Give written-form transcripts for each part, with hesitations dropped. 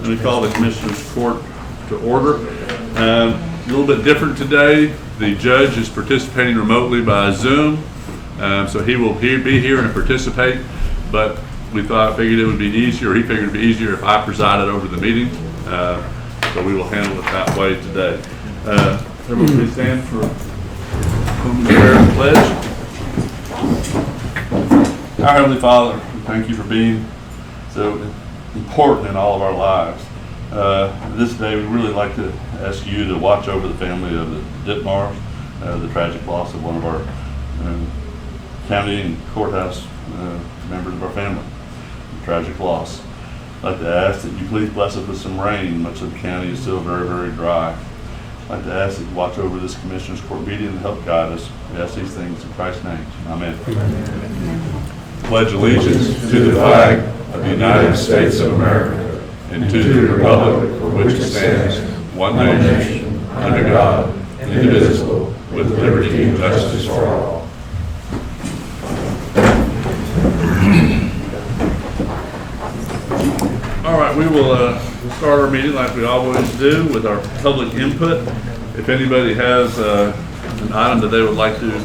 Let me call the Commissioners Court to order. A little bit different today. The judge is participating remotely by Zoom, so he will be here and participate, but figured it would be easier, he figured it would be easier if I presided over the meeting, so we will handle it that way today. Everyone please stand for the prayer and pledge. Our Heavenly Father, we thank you for being so important in all of our lives. This day we'd really like to ask you to watch over the family of the Ditmars, the tragic loss of one of our county and courthouse members of our family. Tragic loss. I'd like to ask that you please bless us with some rain. Much of the county is still very, very dry. I'd like to ask that you watch over this Commissioners Court meeting and help guide us. We ask these things in Christ's name. Amen. Pledge allegiance to the flag of the United States of America and to the republic for which it stands, one nation, under God, indivisible, with liberty and justice for all. All right, we will start our meeting like we always do with our public input. If anybody has an item that they would like to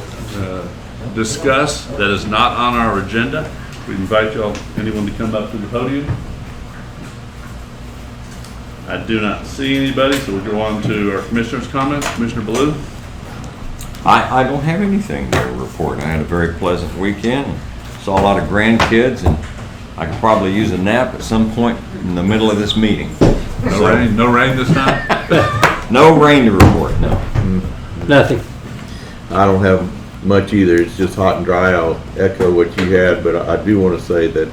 discuss that is not on our agenda, we invite anyone to come up to the podium. I do not see anybody, so we'll go on to our commissioner's comments. Commissioner Ballou? I don't have anything to report. I had a very pleasant weekend. Saw a lot of grandkids, and I could probably use a nap at some point in the middle of this meeting. No rain this time? No rain to report, no. Nothing. I don't have much either. It's just hot and dry. I'll echo what you had, but I do want to say that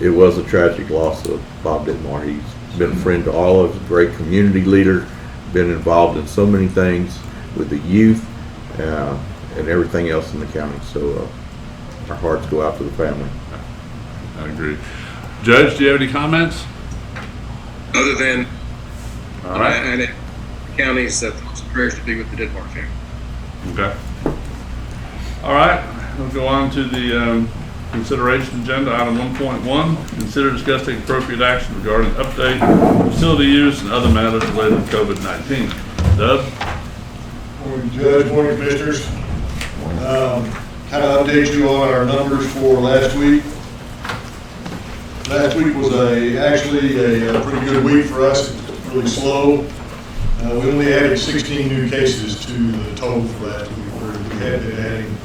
it was a tragic loss of Bob Ditmar. He's been a friend to all of us, a great community leader, been involved in so many things with the youth and everything else in the county. So our hearts go out to the family. I agree. Judge, do you have any comments? Other than, All right. and the county's thoughts and prayers to be with the Ditmar family. Okay. All right. We'll go on to the consideration agenda. Item 1.1, consider discussing appropriate action regarding update, facility use, and other matters related to COVID-19. Doug? Morning, Judge. Morning, Commissioners. Kind of update you on our numbers for last week. Last week was actually a pretty good week for us. It was really slow. We only added 16 new cases to the total for last week, where we had been adding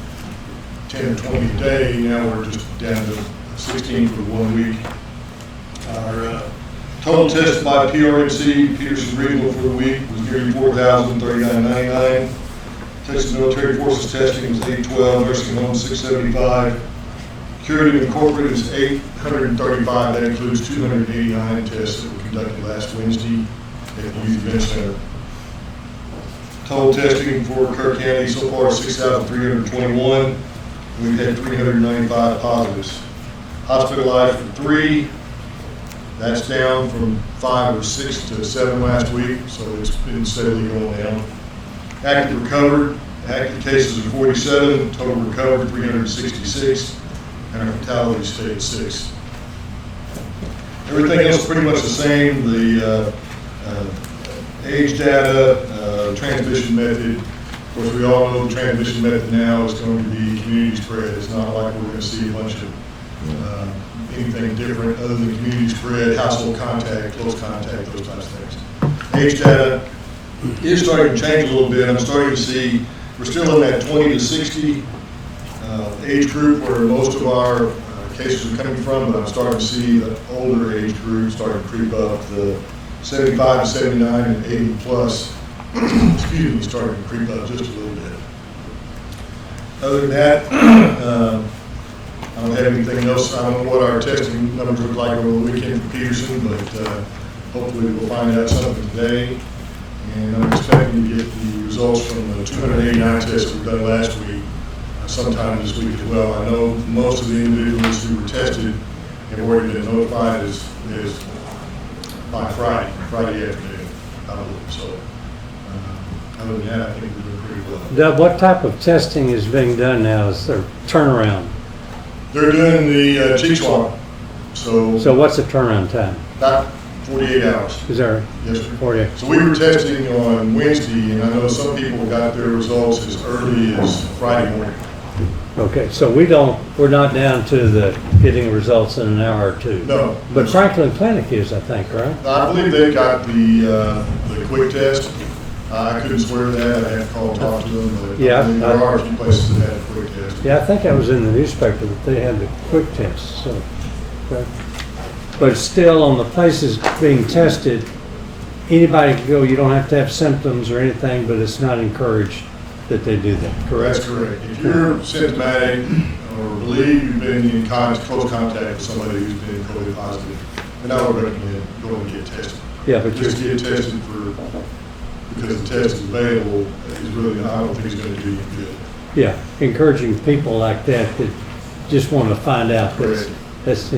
10 or 20 a day. Now we're just down to 16 for 1 week. Our total tested by PRMC, Peterson Regional, for the week was nearly 4,039.99. Texas Military Forces testing was 812, nursing home 675. Curative and corporate is 835. That includes 289 tests that were conducted last Wednesday at the Youth Event Center. Total testing for Kirk County so far 6,321. We've had 395 positives. Hospitalized for 3. That's down from 5 or 6 to 7 last week, so it's been steadily going down. Active recovered. Active cases are 47. Total recovered 366. And our fatality stayed at 6. Everything else pretty much the same. The age data, transmission method. Of course, we all know the transmission method now is going to be community spread. It's not like we're going to see a bunch of anything different other than community spread, household contact, close contact, those types of things. Age data is starting to change a little bit. I'm starting to see we're still in that 20 to 60 age group where most of our cases are coming from, but I'm starting to see the older age group starting to creep up. The 75 to 79 and 80 plus, excuse me, starting to creep up just a little bit. Other than that, I don't have anything else. I don't know what our testing numbers look like over the weekend for Peterson, but hopefully we'll find out something today. And I'm expecting to get the results from the 289 tests we've done last week sometime this week as well. I know most of the individuals who were tested have already been notified as by Friday afternoon. So other than that, I think we're doing pretty well. Doug, what type of testing is being done now? Is there turnaround? They're doing the cheek swab. So what's the turnaround time? about 48 hours. Is there Yes, sir. 40? So we were testing on Wednesday, and I know some people got their results as early as Friday morning. Okay, so we're not down to the getting results in an hour or two. No. But Franklin Clinic is, I think, right? I believe they got the quick test. I couldn't swear that, I had to call and talk to them, but Yeah, I believe there are a few places that had a quick test. Yeah, I think I was in the newspaper that they had the quick test, so. Okay. But still, on the places being tested, anybody can go, you don't have to have symptoms or anything, but it's not encouraged that they do that, correct? That's correct. If you're symptomatic or believe you've been in close contact with somebody who's been COVID positive, then I would recommend going and get tested. Yeah, but Just get tested because the test is available, is really, I don't think it's going to do you good. yeah, encouraging people like that just want to find out Correct. that's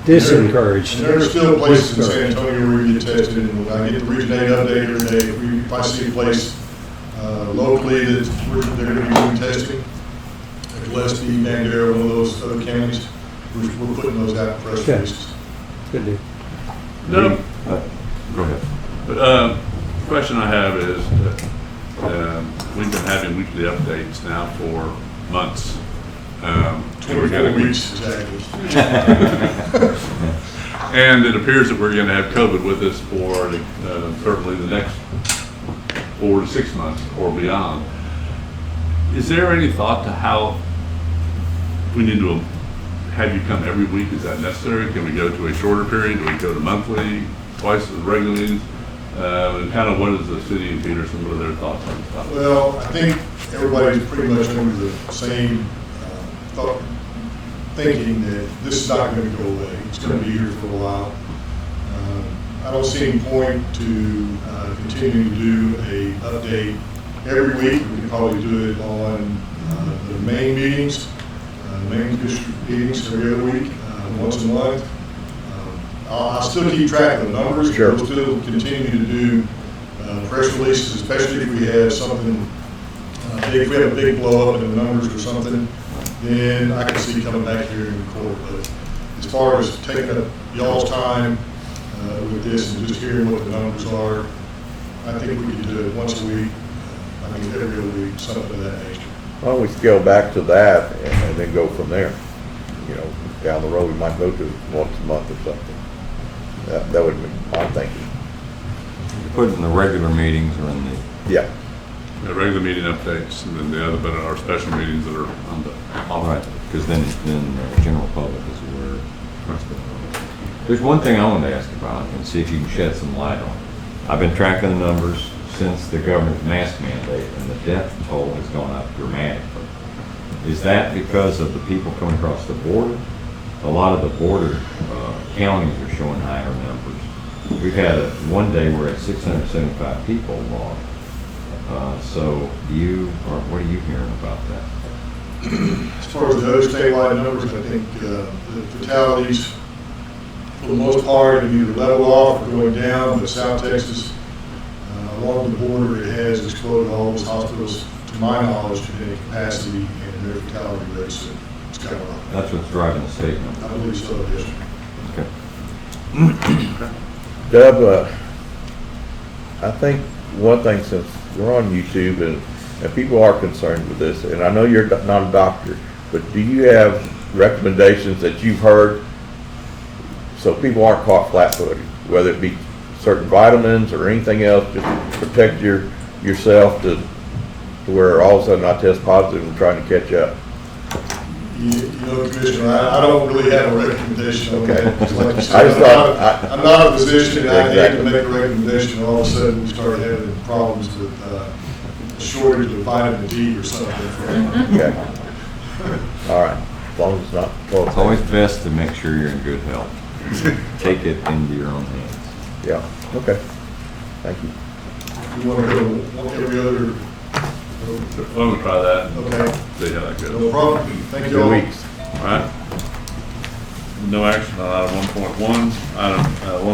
disencouraged. And there are still places in San Antonio where you get tested, and I get the Region 8 update every day. If I see a place locally that they're going to be doing testing, like Gillespie, Bandera, one of those other counties, we're putting those out in press Okay. releases. Good deal. No, Go ahead. question I have is, we've been having weekly updates now for months. 24 weeks, exactly. And it appears that we're going to have COVID with us for certainly the next 4 to 6 months or beyond. Is there any thought to how we need to have you come every week? Is that necessary? Can we go to a shorter period? Do we go to monthly, twice as regular meetings? And kind of what is the city of Peterson, what are their thoughts on this topic? Well, I think everybody's pretty much under the same thinking that this is not going to go away. It's going to be here for a while. I don't see any point to continue to do a update every week. We can probably do it on the main meetings, main district meetings every other week, once a month. I'll still keep track of the numbers. Sure. We'll still continue to do press releases, especially if we have something, if we have a big blow up in the numbers or something, then I can see coming back here in court. But as far as taking up y'all's time with this and just hearing what the numbers are, I think we could do it once a week, every other week, something of that nature. Why don't we scale back to that and then go from there? You know, down the road, we might go to once a month or something. That would be my thinking. Put it in the regular meetings or in the, Yeah. The regular meeting updates and then the other, but our special meetings that are on the. all right, because then the general public is aware. There's one thing I wanted to ask about and see if you can shed some light on. I've been tracking the numbers since the governor's mask mandate, and the death toll has gone up dramatically. Is that because of the people coming across the border? A lot of the border counties are showing higher numbers. We've had one day we're at 675 people lost. So what are you hearing about that? As far as the other statewide numbers, I think the fatalities, for the most part, have either leveled off or going down, but South Texas, along the border, it has exploded. All those hospitals, to my knowledge, have been in capacity, and their fatality rates have skyrocketed. That's what's driving the statement. I believe so, yes, sir. Okay. Dub, I think one thing, since we're on YouTube and people are concerned with this, and I know you're not a doctor, but do you have recommendations that you've heard so people aren't caught flat-footed, whether it be certain vitamins or anything else, just to protect yourself to where all of a sudden I test positive and trying to catch up? You know, Commissioner, I don't really have a recommendation on Okay. that. Just like you I said, just thought- I'm not a physician, and I hate to Exactly. make a recommendation, and all of a sudden we start having problems with a shortage of vitamin D or something. Okay. All right, as long as it's not. It's always best to make sure you're in good health. Take it into your own hands. Yeah, okay. Thank you. You want to go every other, Well, we'll try that and okay, see how that goes. no problem. Thank you 2 all. weeks. All right. No action on item 1.1. Item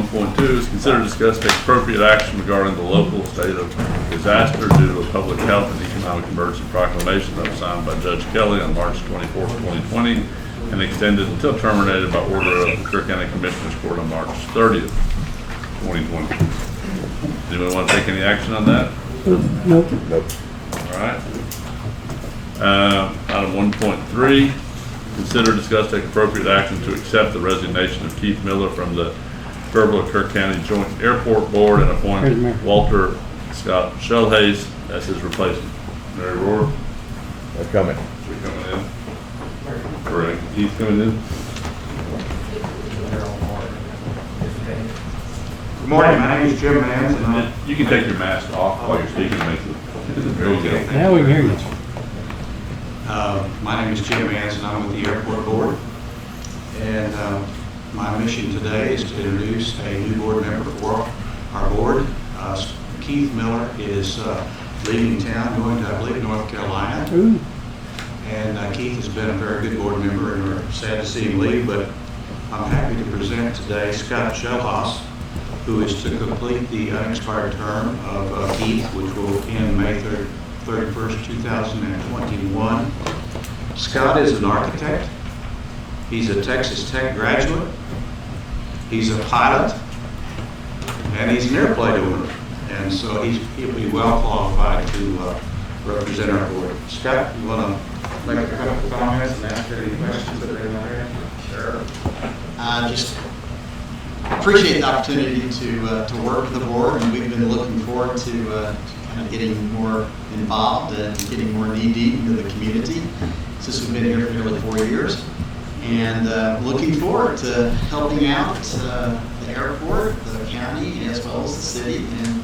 1.2 is consider discuss take appropriate action regarding the local state of disaster due to a public health and economic emergency proclamation that was signed by Judge Kelly on March 24th, 2020, and extended until terminated by order of the Kerr County Commissioners Court on March 30th, 2020. Anyone want to take any action on that? Nope. Nope. All right. Item 1.3, consider, discuss, take appropriate action to accept the resignation of Keith Miller from the Kerr County Joint Airport Board and Here's appoint Mayor. Walter Scott Shellhays as his replacement. Mary Rohr, They're coming. we coming in? Correct. Keith coming in? Good morning, my name is Jim Mans, and I'm You can take your mask off while you're speaking. There you go. Now we can hear you. my name is Jim Mans, and I'm with the Airport Board. And my mission today is to introduce a new board member for our board. Keith Miller is leaving town, going to, I believe, North Carolina. Ooh. And Keith has been a very good board member, and we're sad to see him leave, but I'm happy to present today Scott Shellhays, who is to complete the unexpired term of Keith, which will end May 31st, 2021. Scott is an architect. He's a Texas Tech graduate. He's a pilot, and he's an airplane owner. And so he'll be well qualified to represent our board. Scott, you want to make a couple of comments and answer any questions that they might have? Sure. Just appreciate the opportunity to work with the board, and we've been looking forward to kind of getting more involved and getting more knee-deep into the community since we've been here for nearly 4 years. And looking forward to helping out the airport, the county, as well as the city, and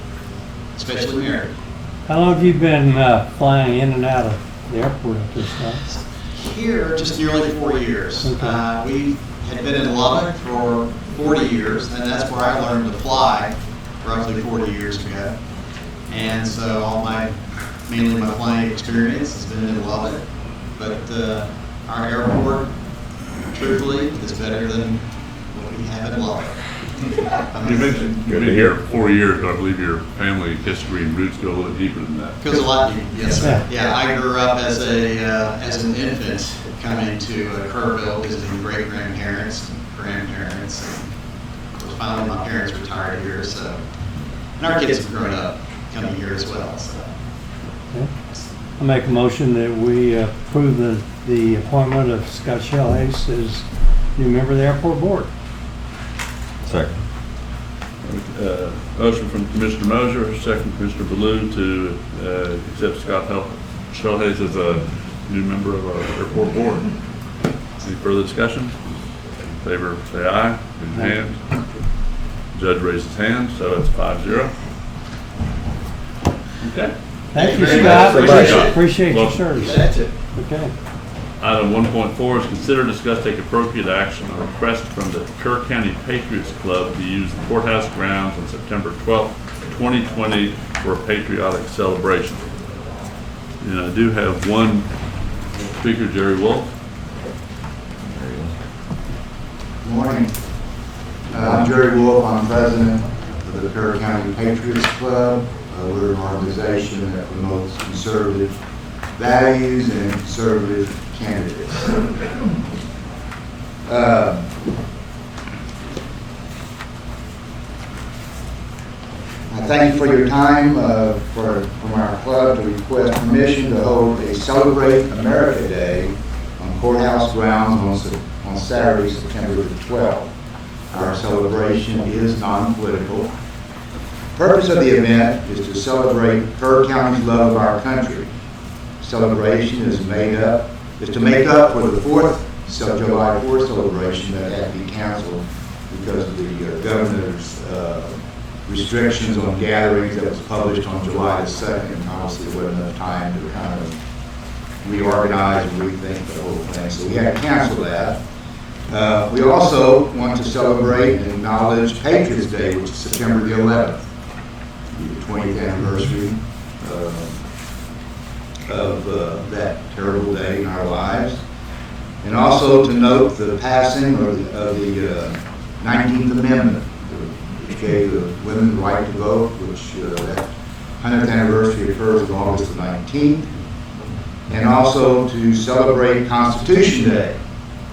especially Mary. How long have you been flying in and out of the airport at this time? Here, just nearly 4 years. Okay. We had been in Lubbock for 40 years, and that's where I learned to fly roughly 40 years ago. And so mainly my flying experience has been in Lubbock, but our airport, truthfully, is better than what we have in Lubbock. You mentioned you've been here 4 years, but I believe your family history and roots go a little deeper than that. Goes a lot deeper, yes, sir. Yeah, I grew up as an infant coming to Kerrville, visiting great-grandparents, grandparents, and of course, finally my parents retired here, so, and our kids have grown up coming here as well, so. Okay. I make a motion that we approve the appointment of Scott Shellhays as new member of the airport board. Second. Motion from Commissioner Moser, second Commissioner Baloo to accept Scott Shellhays as a new member of our airport board. Any further discussion? In favor, say aye. Raise your hand. Judge raises his hand, so it's 5-0. Okay. Thank you, very Scott. much. Appreciate your Welcome. service. That's it. Okay. Item 1.4 is consider, discuss, take appropriate action on a request from the Kerr County Patriots Club to use the courthouse grounds on September 12th, 2020 for a patriotic celebration. And I do have one speaker, Jerry Wolf. Good morning. I'm Jerry Wolf. I'm president of the Kerr County Patriots Club. We're an organization that promotes conservative values and conservative candidates. I thank you for your time from our club to request permission to hold a Celebrate America Day on courthouse grounds on Saturday, September the 12th. Our celebration is non-political. The purpose of the event is to celebrate Kerr County's love of our country. Celebration is to make up for the July 4th celebration that had to be canceled because of the governor's restrictions on gatherings that was published on July the 2nd. And obviously there wasn't enough time to kind of reorganize and rethink the whole thing, so we had to cancel that. We also want to celebrate and acknowledge Patriots Day, which is September the 11th, the 20th anniversary of that terrible day in our lives. And also to note the passing of the 19th Amendment, which gave the women the right to vote, which that 100th anniversary occurs on August the 19th. And also to celebrate Constitution Day,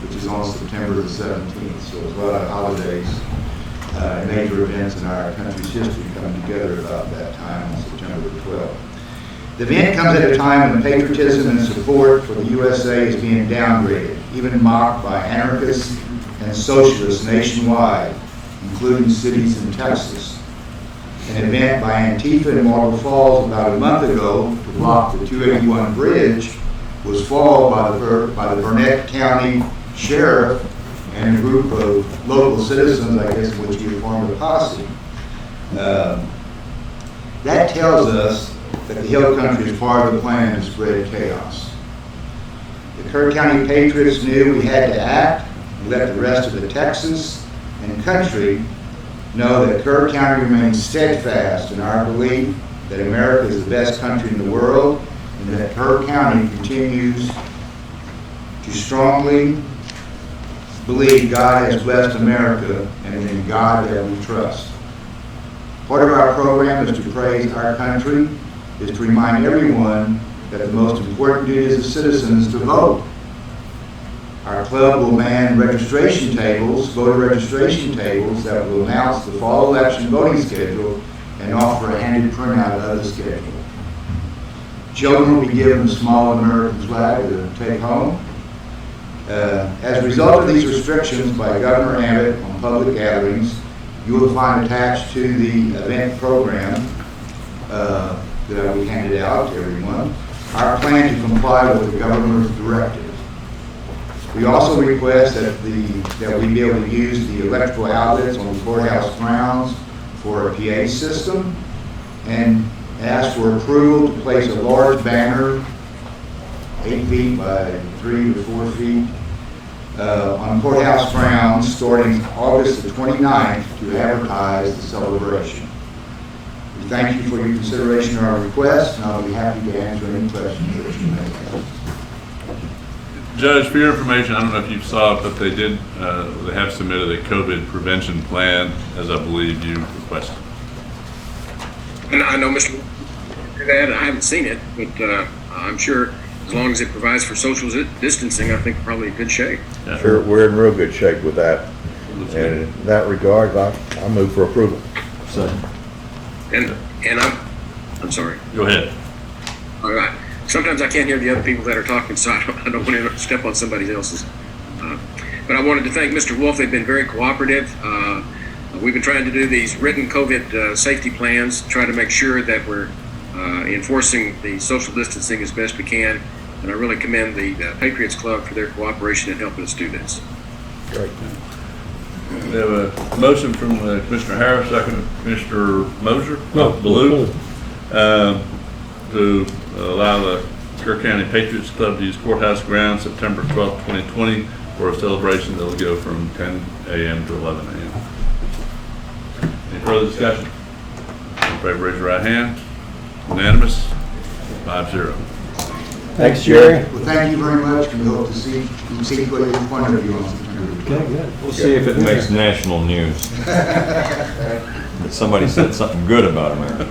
which is on September the 17th. So there's a lot of holidays, major events in our country's history come together about that time on September the 12th. The event comes at a time when patriotism and support for the USA is being downgraded, even mocked by anarchists and socialists nationwide, including cities in Texas. An event by Antifa in Marble Falls about a month ago to block the 281 bridge was followed by the Burnett County Sheriff and a group of local citizens, I guess, which you formed a posse. That tells us that the Hill Country is part of the plan to spread chaos. The Kerr County Patriots knew we had to act and let the rest of the Texas and country know that Kerr County remains steadfast in our belief that America is the best country in the world and that Kerr County continues to strongly believe God has blessed America and in God that we trust. Part of our program is to praise our country, is to remind everyone that the most important duty as citizens is to vote. Our club will man registration tables, voter registration tables that will announce the fall election voting schedule and offer a handed printout of the schedule. Children will be given a small American flag to take home. As a result of these restrictions by Governor Abbott on public gatherings, you will find attached to the event program that we handed out to everyone our plan to comply with the governor's directive. We also request that we be able to use the electrical outlets on the courthouse grounds for a PA system and ask for approval to place a large banner 8 feet by 3 to 4 feet on courthouse grounds starting August the 29th to advertise the celebration. We thank you for your consideration of our request, and I'll be happy to answer any questions that you may have. Judge, for your information, I don't know if you saw it, but they have submitted a COVID prevention plan, as I believe you requested. And I know Mr. that I haven't seen it, but I'm sure as long as it provides for social distancing, I think probably in good shape. Yeah. Sure, we're in real good shape with that. And in that regard, I move for approval. And I'm sorry. Go ahead. All right. Sometimes I can't hear the other people that are talking, so I don't want to step on somebody else's. But I wanted to thank Mr. Wolf. They've been very cooperative. We've been trying to do these written COVID safety plans, try to make sure that we're enforcing the social distancing as best we can. And I really commend the Patriots Club for their cooperation in helping us do this. Great. We have a motion from Commissioner Harris, second Commissioner Moser, Ballou, to allow the Kerr County Patriots Club to use courthouse grounds September 12th, 2020 for a celebration that will go from 10 a.m. to 11 a.m. Any further discussion? All in favor, raise your right hand. Unanimous, 5-0. Thanks, Jerry. Well, thank you very much, and we hope to see clearly in front of you on September 12th. Okay, good. We'll see if it makes national news. That somebody said something good about America.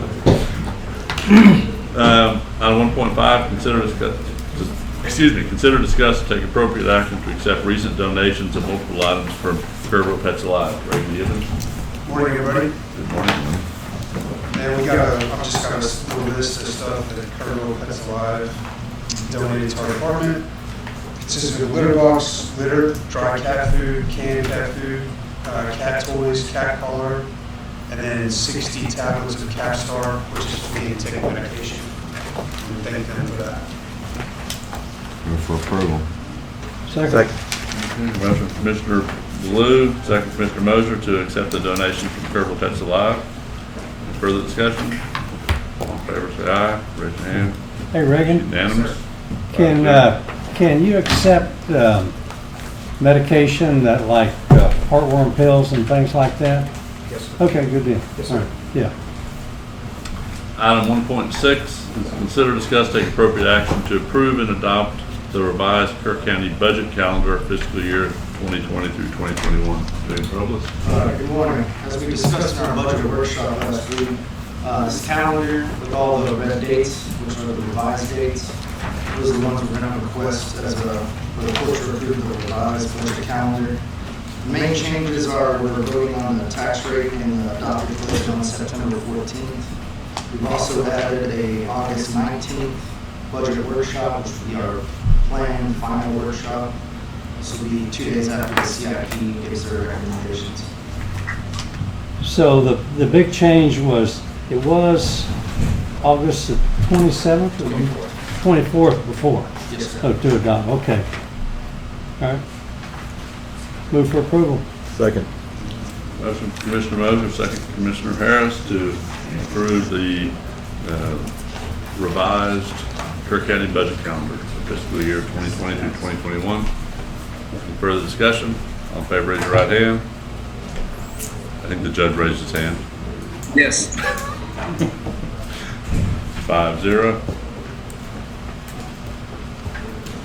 Item 1.5, consider discuss and take appropriate action to accept recent donations of multiple items from Kerrville Pets Alive. Reagan Gibbons. Morning, everybody. Good morning. And I've just got a little list of stuff that Kerrville Pets Alive donated to our department. It consists of a litter box, litter, dry cat food, canned cat food, cat toys, cat collar, and then 60 tablets of Capstar, which is for me to take medication. And thank them for that. Move for approval. Second. Motion from Commissioner Ballou, second Commissioner Moser to accept the donation from Kerrville Pets Alive. Any further discussion? All in favor, say aye. Raise your hand. Hey, Reagan, Unanimous. can you accept medication that like heartworm pills and things like that? Yes, sir. Okay, good deal. Yes, All sir. right. Yeah. Item 1.6 is consider, discuss, take appropriate action to approve and adopt the revised Kerr County budget calendar fiscal year 2020 through 2021. James Robles. Good morning. As we discussed in our budget workshop last week, this calendar with all the red dates, which are the revised dates, Those are the ones we're going to request as for the court to approve the revised budget calendar. The main changes are we're voting on the tax rate in the adopted budget on September 14th. We've also added a August 19th budget workshop, which will be our planned final workshop. This will be 2 days after the CIP gives their recommendations. So the big change was, it was August the 27th or 24th before? Yes, sir. Oh, to adopt, okay. All right. Move for approval. Second. Motion from Commissioner Moser, second from Commissioner Harris to approve the revised Kirk County budget calendar for fiscal year 2020 through 2021. Any further discussion? All in favor, raise your right hand. I think the judge raised his hand. Yes. 5-0.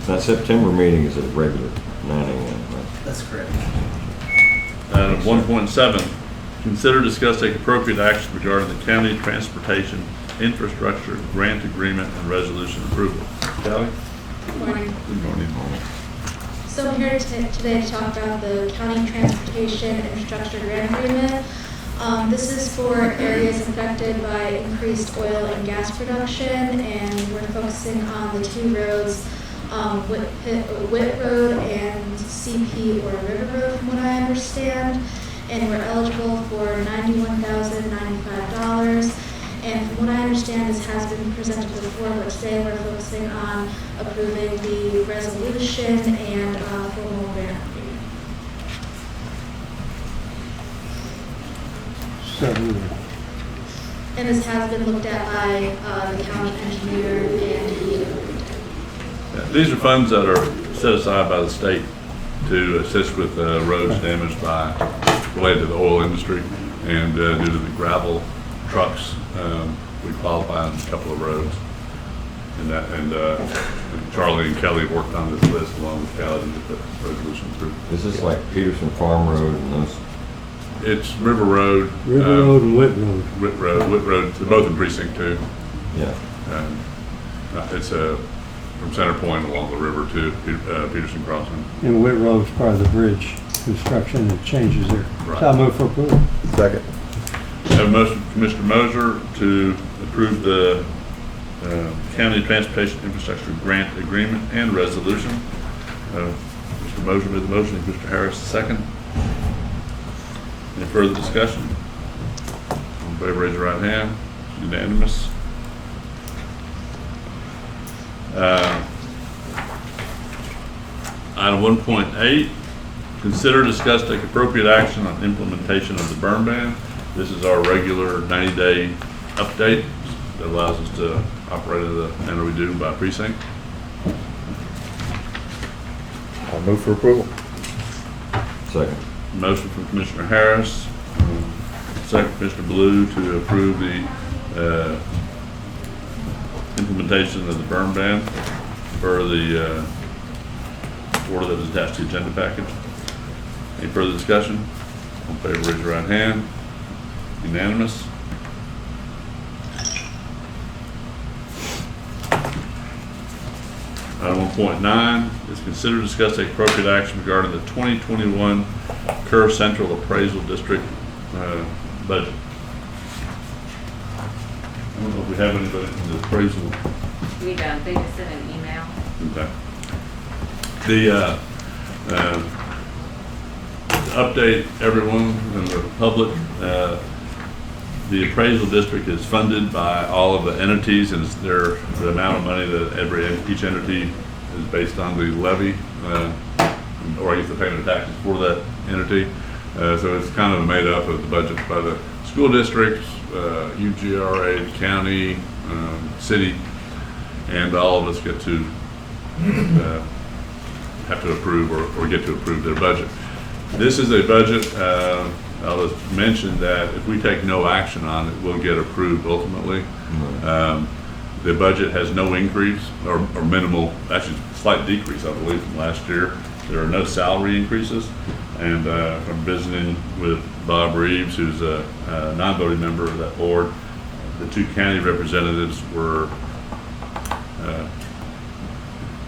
That September meeting is a regular 9 a.m., right? That's correct. Item 1.7, consider, discuss, take appropriate action regarding the county transportation infrastructure grant agreement and resolution approval. Kelly? Good morning. Good morning. So I'm here today to talk about the county transportation infrastructure grant agreement. This is for areas affected by increased oil and gas production, and we're focusing on the two roads, Whit Road and CP or River Road, from what I understand. And we're eligible for $91,095. And from what I understand, this has been presented before, but today we're focusing on approving the resolution and formal grant agreement. So, And this has been looked at by the county engineer, and he approved it. These are funds that are set aside by the state to assist with roads damaged by, related to the oil industry, and due to the gravel trucks, we qualify on a couple of roads. And Charlie and Kelly worked on this list along with Kelly to get the resolution through. Is this like Peterson Farm Road and those? It's River Road. River Road and Whit Road. Whit Road, they're both in precinct 2. Yeah. It's from Center Point along the river to Peterson Crossing. And Whit Road's part of the bridge construction and changes there. Right. So I move for approval. Second. I have a motion from Commissioner Moser to approve the County Transportation Infrastructure Grant Agreement and Resolution. Mr. Moser made the motion, and Mr. Harris the second. Any further discussion? All in favor, raise your right hand. It's unanimous. Item 1.8, consider, discuss, take appropriate action on implementation of the burn ban. This is our regular 90-day update that allows us to operate in the manner we do by precinct. I'll move for approval. Second. Motion from Commissioner Harris, second Commissioner Blue, to approve the implementation of the burn ban for the order that is attached to the agenda package. Any further discussion? All in favor, raise your right hand. Unanimous. Item 1.9 is consider, discuss, take appropriate action regarding the 2021 Kerr Central Appraisal District budget. I don't know if we have anybody from the appraisal. We don't. They just sent an email. Okay. To update everyone and the public, the appraisal district is funded by all of the entities, and the amount of money that each entity is based on the levy, or I guess the payment of taxes for that entity. So it's kind of made up of the budget by the school districts, UGRA, the county, city, and all of us get to have to approve or get to approve their budget. This is a budget, I'll just mention that if we take no action on it, we'll get approved ultimately. The budget has no increase or minimal, actually slight decrease, I believe, from last year. There are no salary increases. And from visiting with Bob Reeves, who's a non-voting member of that board, the two county representatives were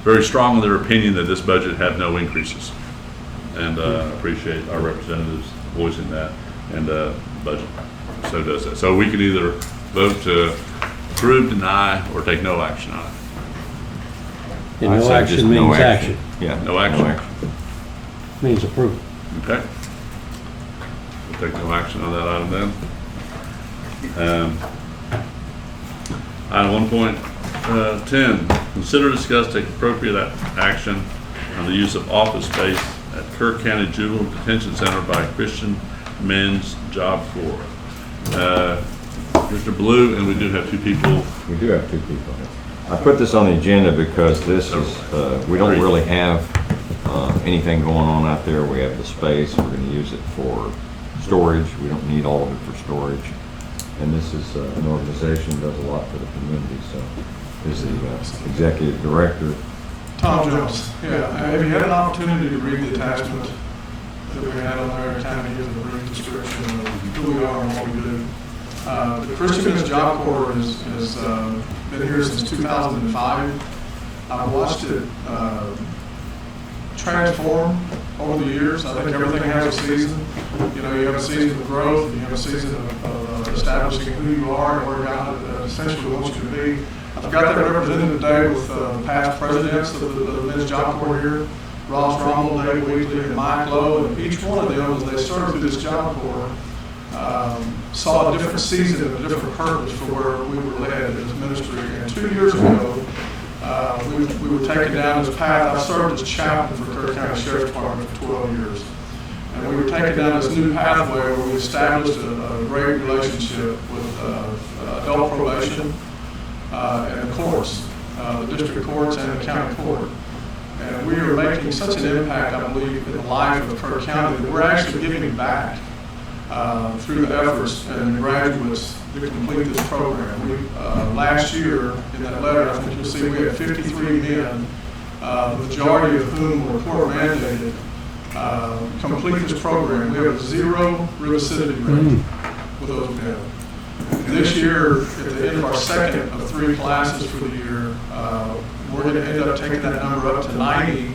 very strong in their opinion that this budget had no increases. And appreciate our representatives voicing that, and budget so does that. So we can either vote to approve, deny, or take no action on it. And I'd no say action just no means action. Yeah. No action. Means approval. Okay. We'll take no action on that item then. Item 1.10, consider, discuss, take appropriate action on the use of office space at Kirk County Juvenile Detention Center by Christian Men's Job Corps. Mr. Blue, and we do have two people. We do have two people here. I put this on the agenda because this is, we don't really have anything going on out there. We have the space. We're going to use it for storage. We don't need all of it for storage. And this is an organization that does a lot for the community. So this is the executive director. Tom Jones. Yeah, have you had an opportunity to read the attachment that we had on there, kind of give a brief description of who we are and what we do? The Christian Men's Job Corps has been here since 2005. I've watched it transform over the years. I think everything has a season. You know, you have a season of growth, you have a season of establishing who you are and where God essentially wants you to be. I've got that represented today with past presidents of the Men's Job Corps here, Ross Rommel, Dave Wheatley, and Mike Lowe, and each one of them, as they served through this Job Corps, saw a different season and a different purpose for where we were led as ministry. And 2 years ago, we were taken down this path. I served as chaplain for Kirk County Sheriff's Department for 12 years. And we were taken down this new pathway where we established a great relationship with adult probation and the courts, the district courts and the county court. And we are making such an impact, I believe, in the life of Kirk County that we're actually giving back through the efforts and the graduates to complete this program. We, last year, in that letter, I think you'll see we had 53 men, the majority of whom were court mandated, complete this program. We have a 0 recidivity rate with those men. This year, at the end of our second of 3 classes for the year, we're going to end up taking that number up to 90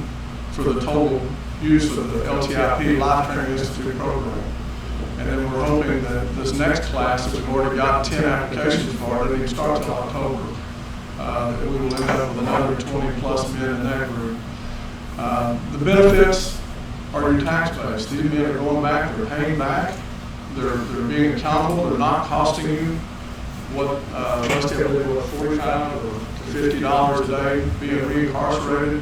for the total use of the LTIP Life Training Institute program. And then we're hoping that this next class, that we've already got 10 applications for, that even start till October, that we will end up with another 20 plus men in that group. The benefits are your tax base. These men are going back, they're paying back, they're being accountable, they're not costing you what, most of them, $45 or $50 a day being reincarcerated.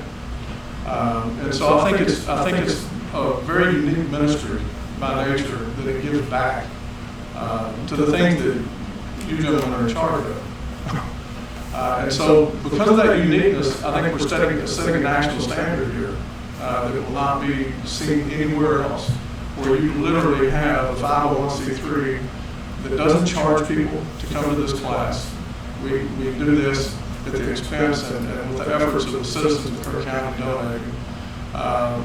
And so I think it's a very unique ministry by nature that it gives back to the things that you gentlemen are in charge of. And so because of that uniqueness, I think we're setting a national standard here that will not be seen anywhere else, where you literally have a 501c3 that doesn't charge people to come to this class. We do this at the expense and with the efforts of the citizens of Kirk County donating,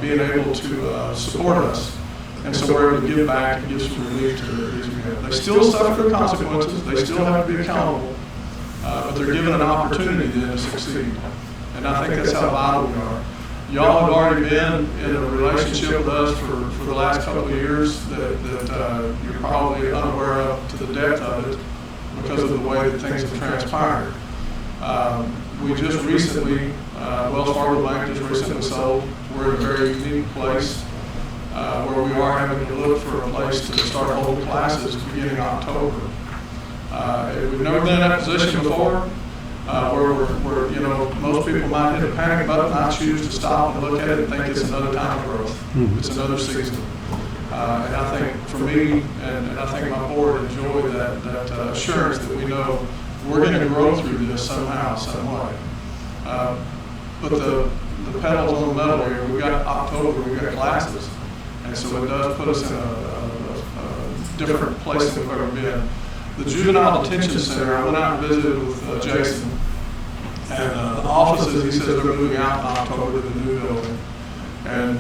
being able to support us. And so we're able to give back and give some relief to these men. They still suffer the consequences, they still have to be accountable, but they're given an opportunity then to succeed. And I think that's how vital we are. Y'all have already been in a relationship with us for the last couple of years that you're probably unaware of to the depth of it because of the way that things have transpired. We just recently, Wells Fargo Bank just recently sold. We're in a very unique place where we are having to look for a place to start holding classes beginning October. We've never been in that position before. Where you know, most people might hit a panic button, I choose to stop and look at it and think it's another time of growth. It's another season. And I think for me, and I think my board enjoy that assurance that we know we're going to grow through this somehow, some way. But the pedals on the metal here, we've got October, we've got classes. And so it does put us in a different place than we've ever been. The Juvenile Detention Center, I went out and visited with Jason. And the offices, he says they're moving out in October to the new building. And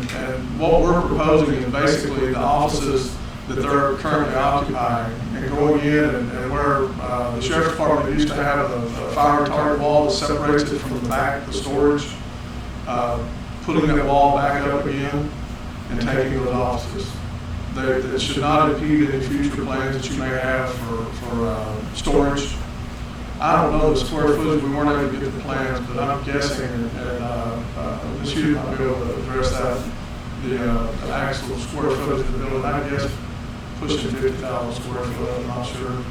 what we're proposing is basically the offices that they're currently occupying and going in and where the Sheriff's Department used to have a fire retardant wall that separates it from the back, the storage. putting that wall back up again and taking those offices. It should not impede any future plans that you may have for storage. I don't know the square footage, we weren't able to get the plans, but I'm guessing, and Ms. Hughes might be able to address that, the actual square footage of the building, I guess pushing 50,000 square foot, I'm not sure.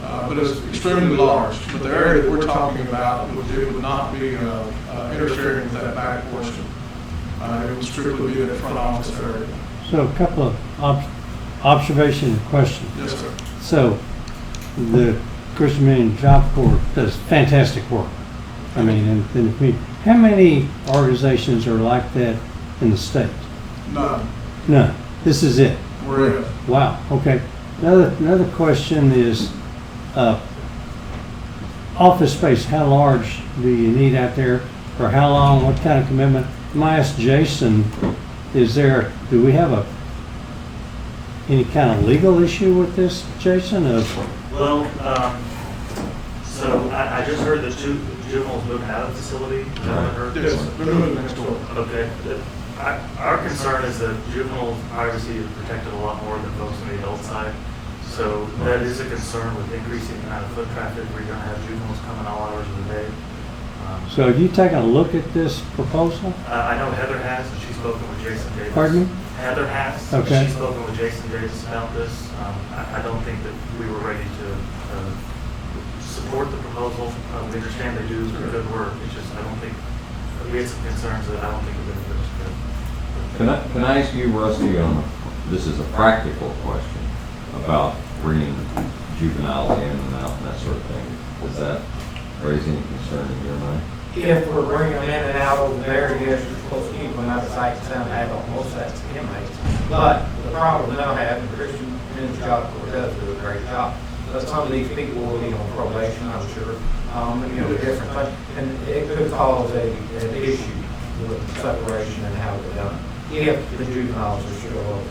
But it's extremely large, but the area that we're talking about would not be interfering with that back portion. It would strictly be that front office area. So a couple of observation and questions. Yes, sir. So the Christian Union Job Corps does fantastic work. I mean, how many organizations are like that in the state? None. None. This is it. We're it. Wow. Okay. Another question is office space. How large do you need out there? For how long? What kind of commitment? I might ask Jason. Do we have any kind of legal issue with this, Jason? Well, so I just heard that two juveniles moving out of the facility. Is that what I heard? Yes, they're moving next door. Okay. Our concern is that juvenile privacy is protected a lot more than folks on the adult side. So that is a concern with increasing the amount of foot traffic where you're going to have juveniles coming all hours of the day. So have you taken a look at this proposal? I know Heather has, and she's spoken with Jason Davis. Pardon me? Heather has. Okay. She's spoken with Jason Davis about this. I don't think that we were ready to support the proposal. We understand they do good work. It's just, I don't think, we had some concerns that I don't think we're going to do. Can I ask you, Rusty, this is a practical question about bringing juveniles in and out and that sort of thing. Does that raise any concern in your mind? If we're bringing them in and out over there, yes, you're supposed to keep them out of sight and sound, have most of that's inmates. But the problem they'll have, the Christian Men's Job Corps does do a great job. But some of these people will be on probation, I'm sure, different things. And it could cause an issue with separation and how it's done. If the juveniles are still over.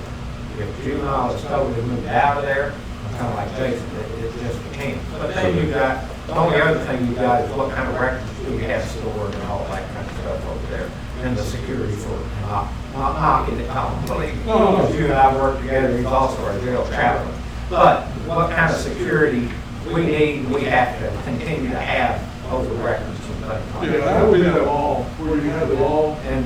If the juvenile is totally moved out of there, kind of like Jason, it just can't. But then you've got, the only other thing you've got is what kind of records do you have stored and all that kind of stuff over there. And the security for not knocking it down. No. You and I work together, he's also our jail chaplain. But what kind of security we have to continue to have over records and things like that. Yeah, that would be that wall, where you have the wall. And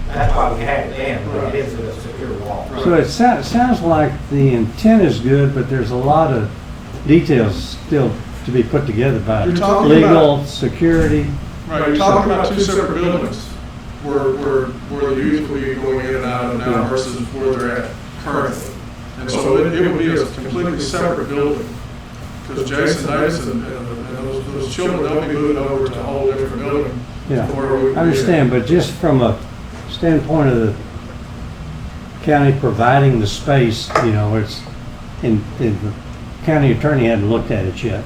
that's why we have it in, but it is a secure wall. So it sounds like the intent is good, but there's a lot of details still to be put together by legal, security. Right, you're talking about two separate buildings where the youth will be going in and out of now versus where they're at currently. And so it would be a completely separate building. Because Jason Davis and those children, they'll be moving over to a whole different building. Yeah, I understand, but just from a standpoint of the county providing the space, it's, and the county attorney hadn't looked at it yet.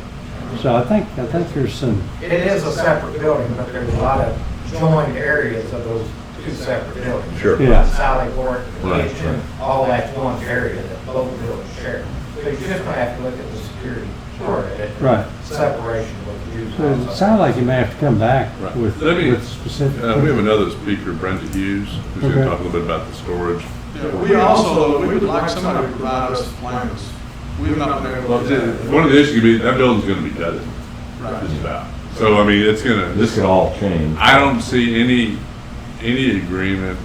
So I think there's some. It is a separate building, but there's a lot of joined areas of those two separate buildings. Sure. Yeah. Sally Court, the kitchen, all that's one area that both buildings share. So you just have to look at the security part of it. Right. Separation with you. So it sounds like you may have to come back with specific. We have another speaker, Brenda Hughes, who's going to talk a little bit about the storage. Yeah, we would like somebody to provide us plans. We've not been able to do that. One of the issues could be that building's going to be gutted. Right. Just about. So, I mean, it's going to. This could all change. I don't see any agreement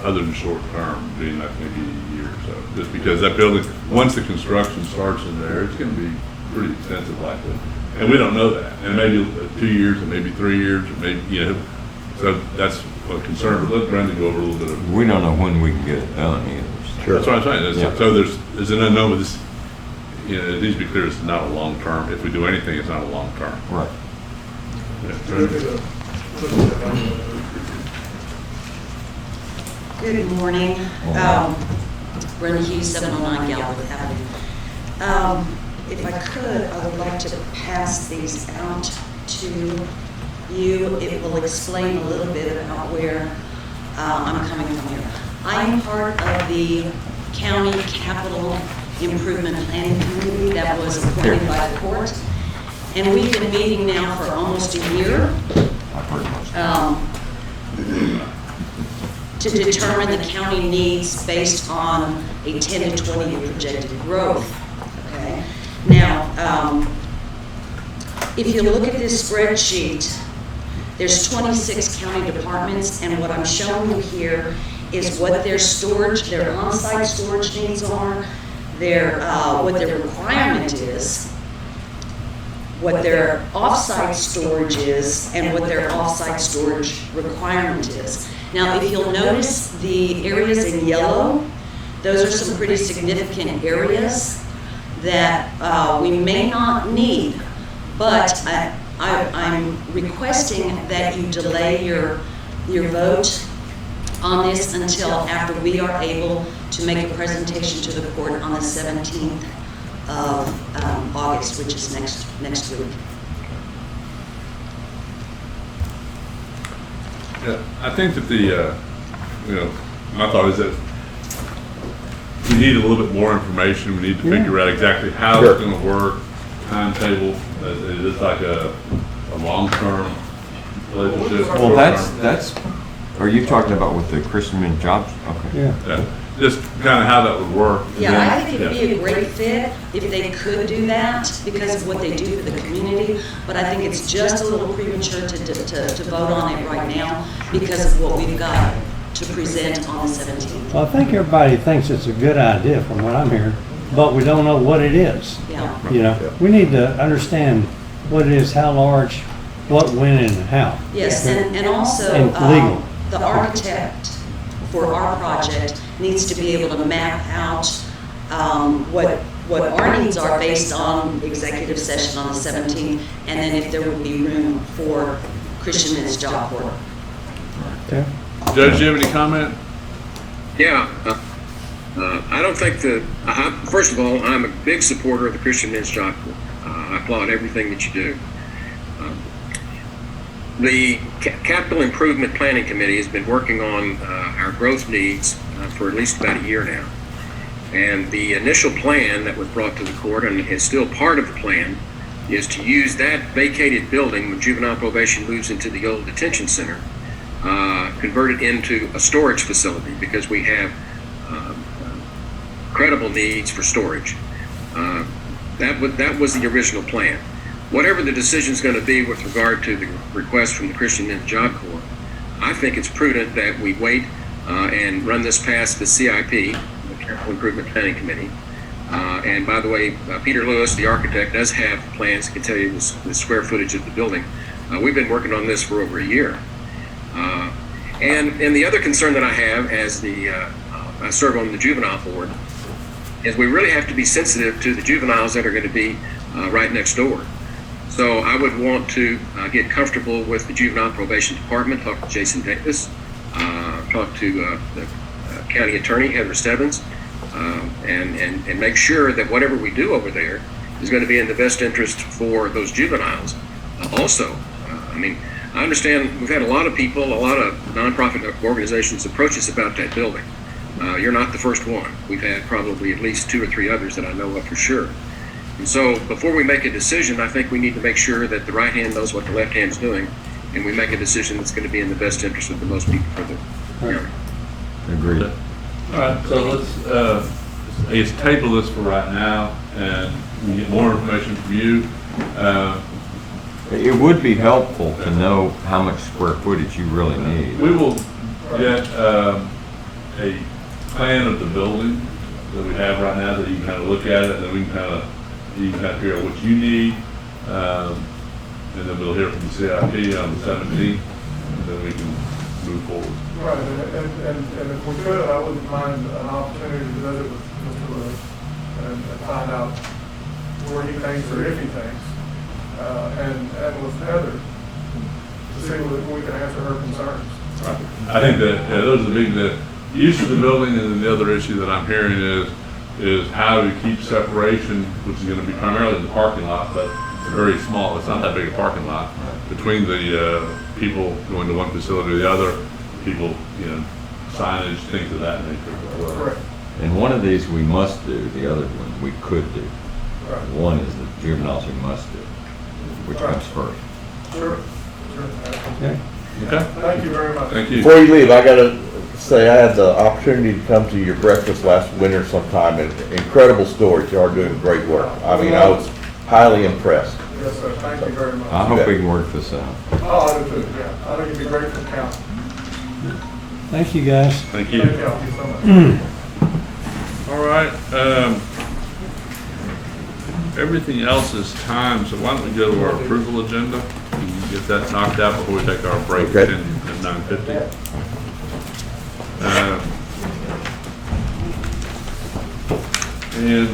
other than short term being like maybe a year or so. Just because that building, once the construction starts in there, it's going to be pretty extensive likely. And we don't know that. And maybe 2 years, or maybe 3 years, or maybe, so that's a concern. But let Brenda go over a little bit of. We don't know when we can get it done either. Sure. That's what I'm saying. Yeah. So there's an unknown with this. It needs to be clear it's not a long term. If we do anything, it's not a long term. Right. Good morning. Brenda Hughes, 709 Galbraith Avenue. If I could, I would like to pass these out to you. It will explain a little bit about where I'm coming from here. I am part of the County Capital Improvement Planning Committee that was appointed by the court. And we've been meeting now for almost a year. to determine the county needs based on a 10 to 20-year projected growth. Okay. Now, if you look at this spreadsheet, there's 26 county departments, and what I'm showing you here is what their storage, their on-site storage needs are, their what their requirement is, what their off-site storage is, and what their off-site storage requirement is. Now, if you'll notice the areas in yellow, those are some pretty significant areas that we may not need, but I'm requesting that you delay your vote on this until after we are able to make a presentation to the court on the 17th of August, which is next week. Yeah, I think that my thought is that we need a little bit more information. We need to figure out exactly how it's going to work, timetable. It is like a long-term relationship. Well, that's. Are you talking about with the Christian Men's Jobs? Okay. Yeah. Just kind of how that would work. Yeah, I think it would be a great fit if they could do that because of what they do for the community, but I think it's just a little premature to vote on it right now because of what we've got to present on the 17th. Well, I think everybody thinks it's a good idea from what I'm hearing, but we don't know what it is. Yeah. You know, we need to understand what it is, how large, what, when, and how. Yes, and also And legal. The architect for our project needs to be able to map out what our needs are based on executive session on the 17th, and then if there would be room for Christian Men's Job Corps. Okay. Judge, do you have any comment? Yeah. I don't think first of all, I'm a big supporter of the Christian Men's Job Corps. I applaud everything that you do. The Capital Improvement Planning Committee has been working on our growth needs for at least about a year now. And the initial plan that was brought to the court, and is still part of the plan, is to use that vacated building when juvenile probation moves into the old detention center, convert it into a storage facility because we have credible needs for storage. That was the original plan. Whatever the decision is going to be with regard to the request from the Christian Men's Job Corps, I think it's prudent that we wait and run this past the CIP, the Capital Improvement Planning Committee. And by the way, Peter Lewis, the architect, does have plans. He can tell you the square footage of the building. We've been working on this for over a year. And the other concern that I have as I serve on the juvenile board is we really have to be sensitive to the juveniles that are going to be right next door. So I would want to get comfortable with the Juvenile Probation Department, talk to Jason Davis, talk to the County Attorney, Heather Stebbins, and make sure that whatever we do over there is going to be in the best interest for those juveniles. Also, I understand we've had a lot of people, a lot of nonprofit organizations approach us about that building. You're not the first one. We've had probably at least 2 or 3 others that I know of for sure. And so before we make a decision, I think we need to make sure that the right hand knows what the left hand's doing, and we make a decision that's going to be in the best interest of the most people for the county. Agreed. All right, so let's table this for right now, and we get more information from you. It would be helpful to know how much square footage you really need. We will get a plan of the building that we have right now that you can kind of look at it, and then you can figure out what you need, and then we'll hear from the CIP on the 17th, and then we can move forward. Right, and if we could, I wouldn't mind an opportunity to visit with Mr. Lewis and find out where he thinks or if he thinks, and with Heather to see whether we can answer her concerns. Right. I think that those are the big, the use of the building, and then the other issue that I'm hearing is how to keep separation, which is going to be primarily in the parking lot, but it's very small. It's not that big a parking lot between the people going to one facility to the other. People, signage, things of that nature. Correct. And one of these we must do. The other one we could do. Right. One is the juveniles we must do, which comes first. Sure. Okay. Okay. Thank you very much. Thank you. Before you leave, I gotta say, I had the opportunity to come to your breakfast last winter sometime, and incredible stories. You are doing great work. I mean, I was highly impressed. Yes, sir. Thank you very much. I hope we can work this out. Oh, I do too, yeah. I think it'd be great for the county. Thank you, guys. Thank you. Thank you so much. All right. Everything else is time, so why don't we go to our approval agenda and get that knocked out before we take our break Okay. at 9:50. And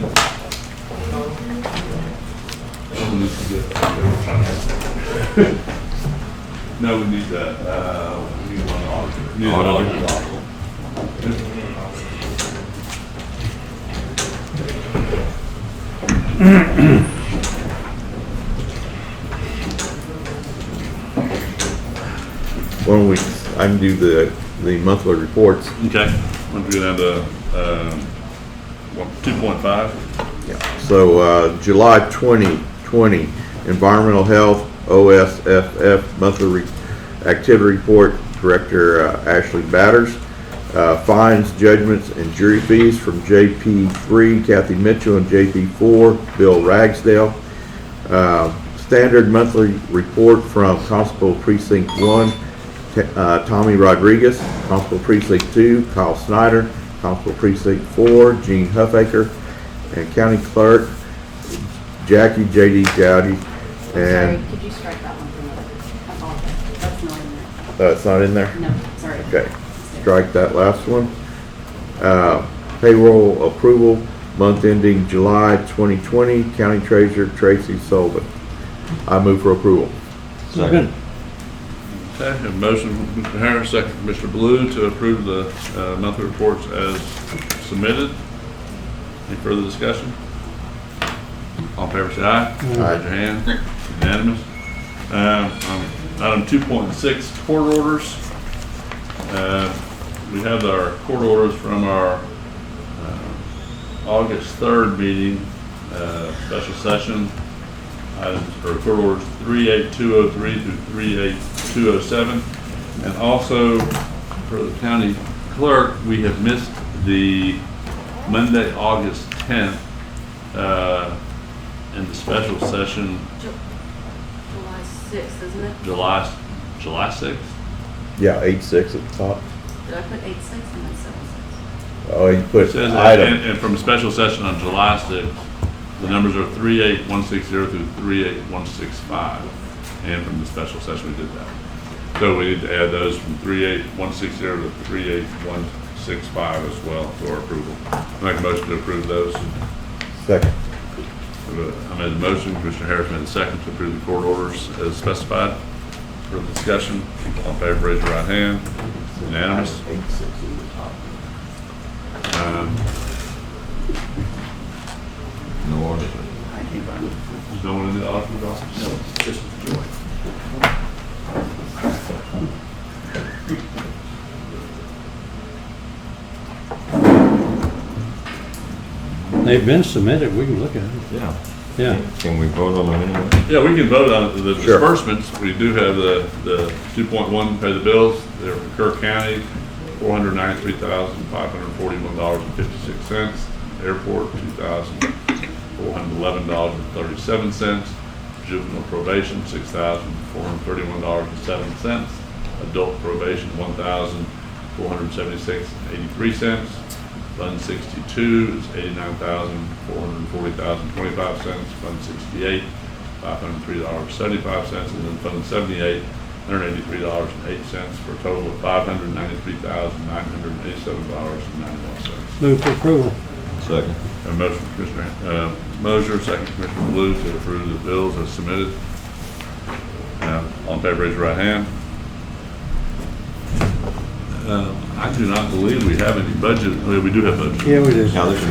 no, we need that. We need one auditor. We need an auditor. Why don't we, I can do the monthly reports. Okay. Why don't we go down to 2.5? Yeah. So, July 2020, Environmental Health, OSFF, monthly activity report, Director Ashley Batters. Fines, judgments, and jury fees from JP3, Kathy Mitchell, and JP4, Bill Ragsdale. Standard monthly report from Constable Precinct 1, Tommy Rodriguez, Constable Precinct 2, Kyle Snyder, Constable Precinct 4, Gene Huffaker, and County Clerk Jackie J.D. Gowdy. And Sorry, could you strike that one from the, I apologize. That's not in there. it's not in there? No, sorry. Okay, strike that last one. Payroll approval, month ending July 2020, County Treasurer Tracy Sullivan. I move for approval. Second. Okay, have a motion from Mr. Harris, second from Mr. Blue to approve the monthly reports as submitted. Any further discussion? All in favor, say aye. Raise your hand. Unanimous. Item 2.6, court orders. We have our court orders from our August 3rd meeting, special session. Items for court orders 38203 through 38207. And also for the county clerk, we have missed the Monday, August 10th, in the special session. July 6th, isn't it? July 6th? Yeah, 8-6 at the top. Did I put 8/6 and then 7/6? Oh, you put It says item. and from a special session on July 6th, the numbers are 38160 through 38165. And from the special session, we did that. So we need to add those from 38160 to 38165 as well to our approval. Make a motion to approve those. Second. I made the motion, Commissioner Harris made the second to approve the court orders as specified. For the discussion, all in favor, raise your right hand. Unanimous. No order. You don't want to do the auditor's office? No, just joy. They've been submitted, we can look at them. Yeah. Yeah. Can we vote on them anyway? Yeah, we can vote on the Sure. disbursements. We do have the 2.1, pay the bills. They're from Kirk County, $493,541.56. Airport, $2,411.37. Juvenile probation, $6,431.07. Adult probation, $1,476.83. Fund 62 is $89,440.25. Fund 68, $503.75, and then Fund 78, $183.08 for a total of $593,987.91. Move for approval. Second. A motion, Commissioner Mosier, second Commissioner Blue to approve the bills as submitted. All in favor, raise your right hand. I do not believe we have any budget. Well, we do have budget. Yeah, we do. Now this is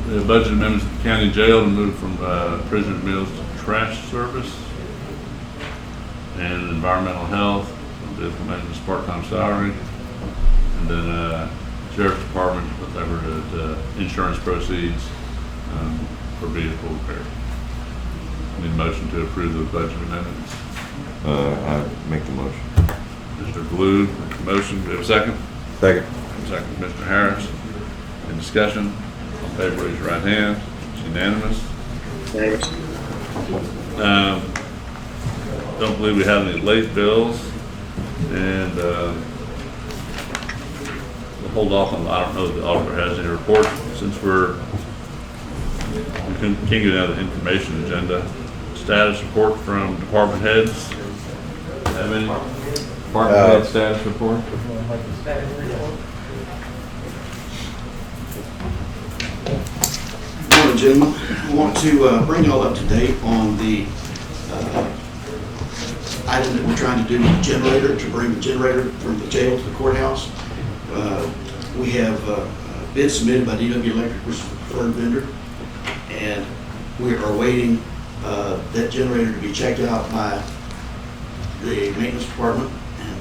The budget amendments to the county jail to move from prisoner meals to trash service, and environmental health, vehicle maintenance part-time salary, and then sheriff's department, whatever the insurance proceeds for vehicle repair. Need a motion to approve the budget amendments. I make the motion. Mr. Blue, make the motion. Do we have a second? Second. Second, Mr. Harris. In discussion, all in favor, raise your right hand. It's unanimous. Don't believe we have any late bills, and we'll hold off on, I don't know if the auditor has any reports, since we can't get out of the information agenda. Status report from department heads. Have any? Department head status report? Morning, gentlemen. I want to bring you all up to date on the item that we're trying to do with the generator, to bring the generator from the jail to the courthouse. We have bids submitted by DW Electric, which is the preferred vendor, and we are awaiting that generator to be checked out by the maintenance department, and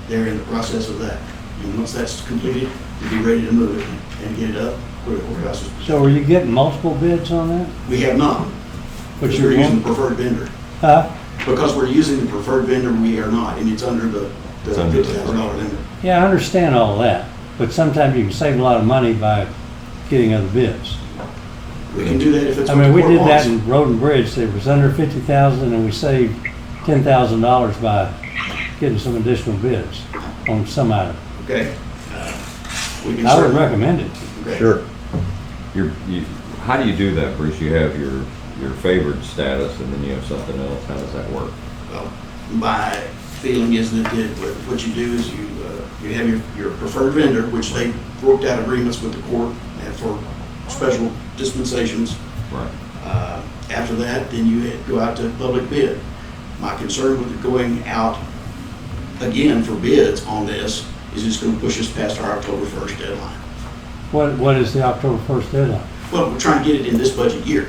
they're in the process of that. And once that's completed, we'll be ready to move it and get it up where the courthouse is. So are you getting multiple bids on that? We have not. But Because we're using the preferred vendor. Huh? Because we're using the preferred vendor, we are not, and it's under the $50,000 limit. Yeah, I understand all that, but sometimes you can save a lot of money by getting other bids. We can do that if it's I what mean, the we court did that wants. in Road and Bridge. It was under 50,000 and we saved $10,000 by getting some additional bids on some item. Okay. We can I would certainly- recommend it. Okay. Sure. How do you do that, Bruce? You have your favored status and then you have something else. How does that work? Well, my feeling is that what you do is you have your preferred vendor, which they worked out agreements with the court and for special dispensations. Right. After that, then you go out to public bid. My concern with it going out again for bids on this is it's going to push us past our October 1st deadline. What is the October 1st deadline? Well, we're trying to get it in this budget year,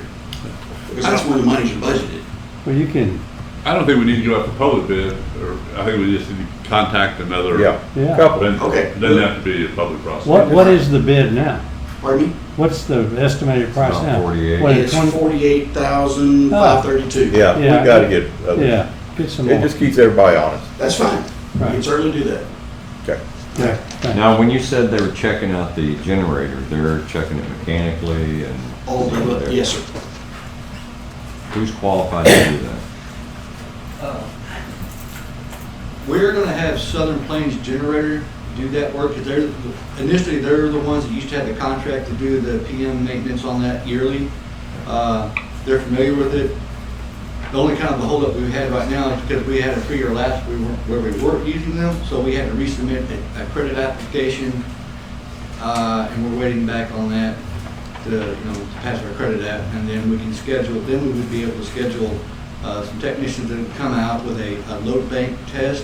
because that's when the money's budgeted. Well, you can. I don't think we need to go out for public bid, or I think we just need to contact another. Yeah. Couple. Vendor. Okay. It doesn't have to be a public process. What is the bid now? Pardon me? What's the estimated price About now? 48. What, It's 20? $48,532. Yeah, we gotta get, Yeah, get some it more. just keeps everybody honest. That's fine. We Right. can certainly do that. Okay. Yeah, thanks. Now, when you said they were checking out the generator, they're checking it mechanically and. All of them, yes, sir. Who's qualified to do that? We're gonna have Southern Plains Generator do that work, because initially they're the ones that used to have the contract to do the PM maintenance on that yearly. They're familiar with it. The only kind of the holdup we had right now is because we had a 3-year lapse where we weren't using them, so we had to resubmit a credit application, and we're waiting back on that to pass our credit app, and then we can schedule. Then we would be able to schedule some technicians that would come out with a load bank test,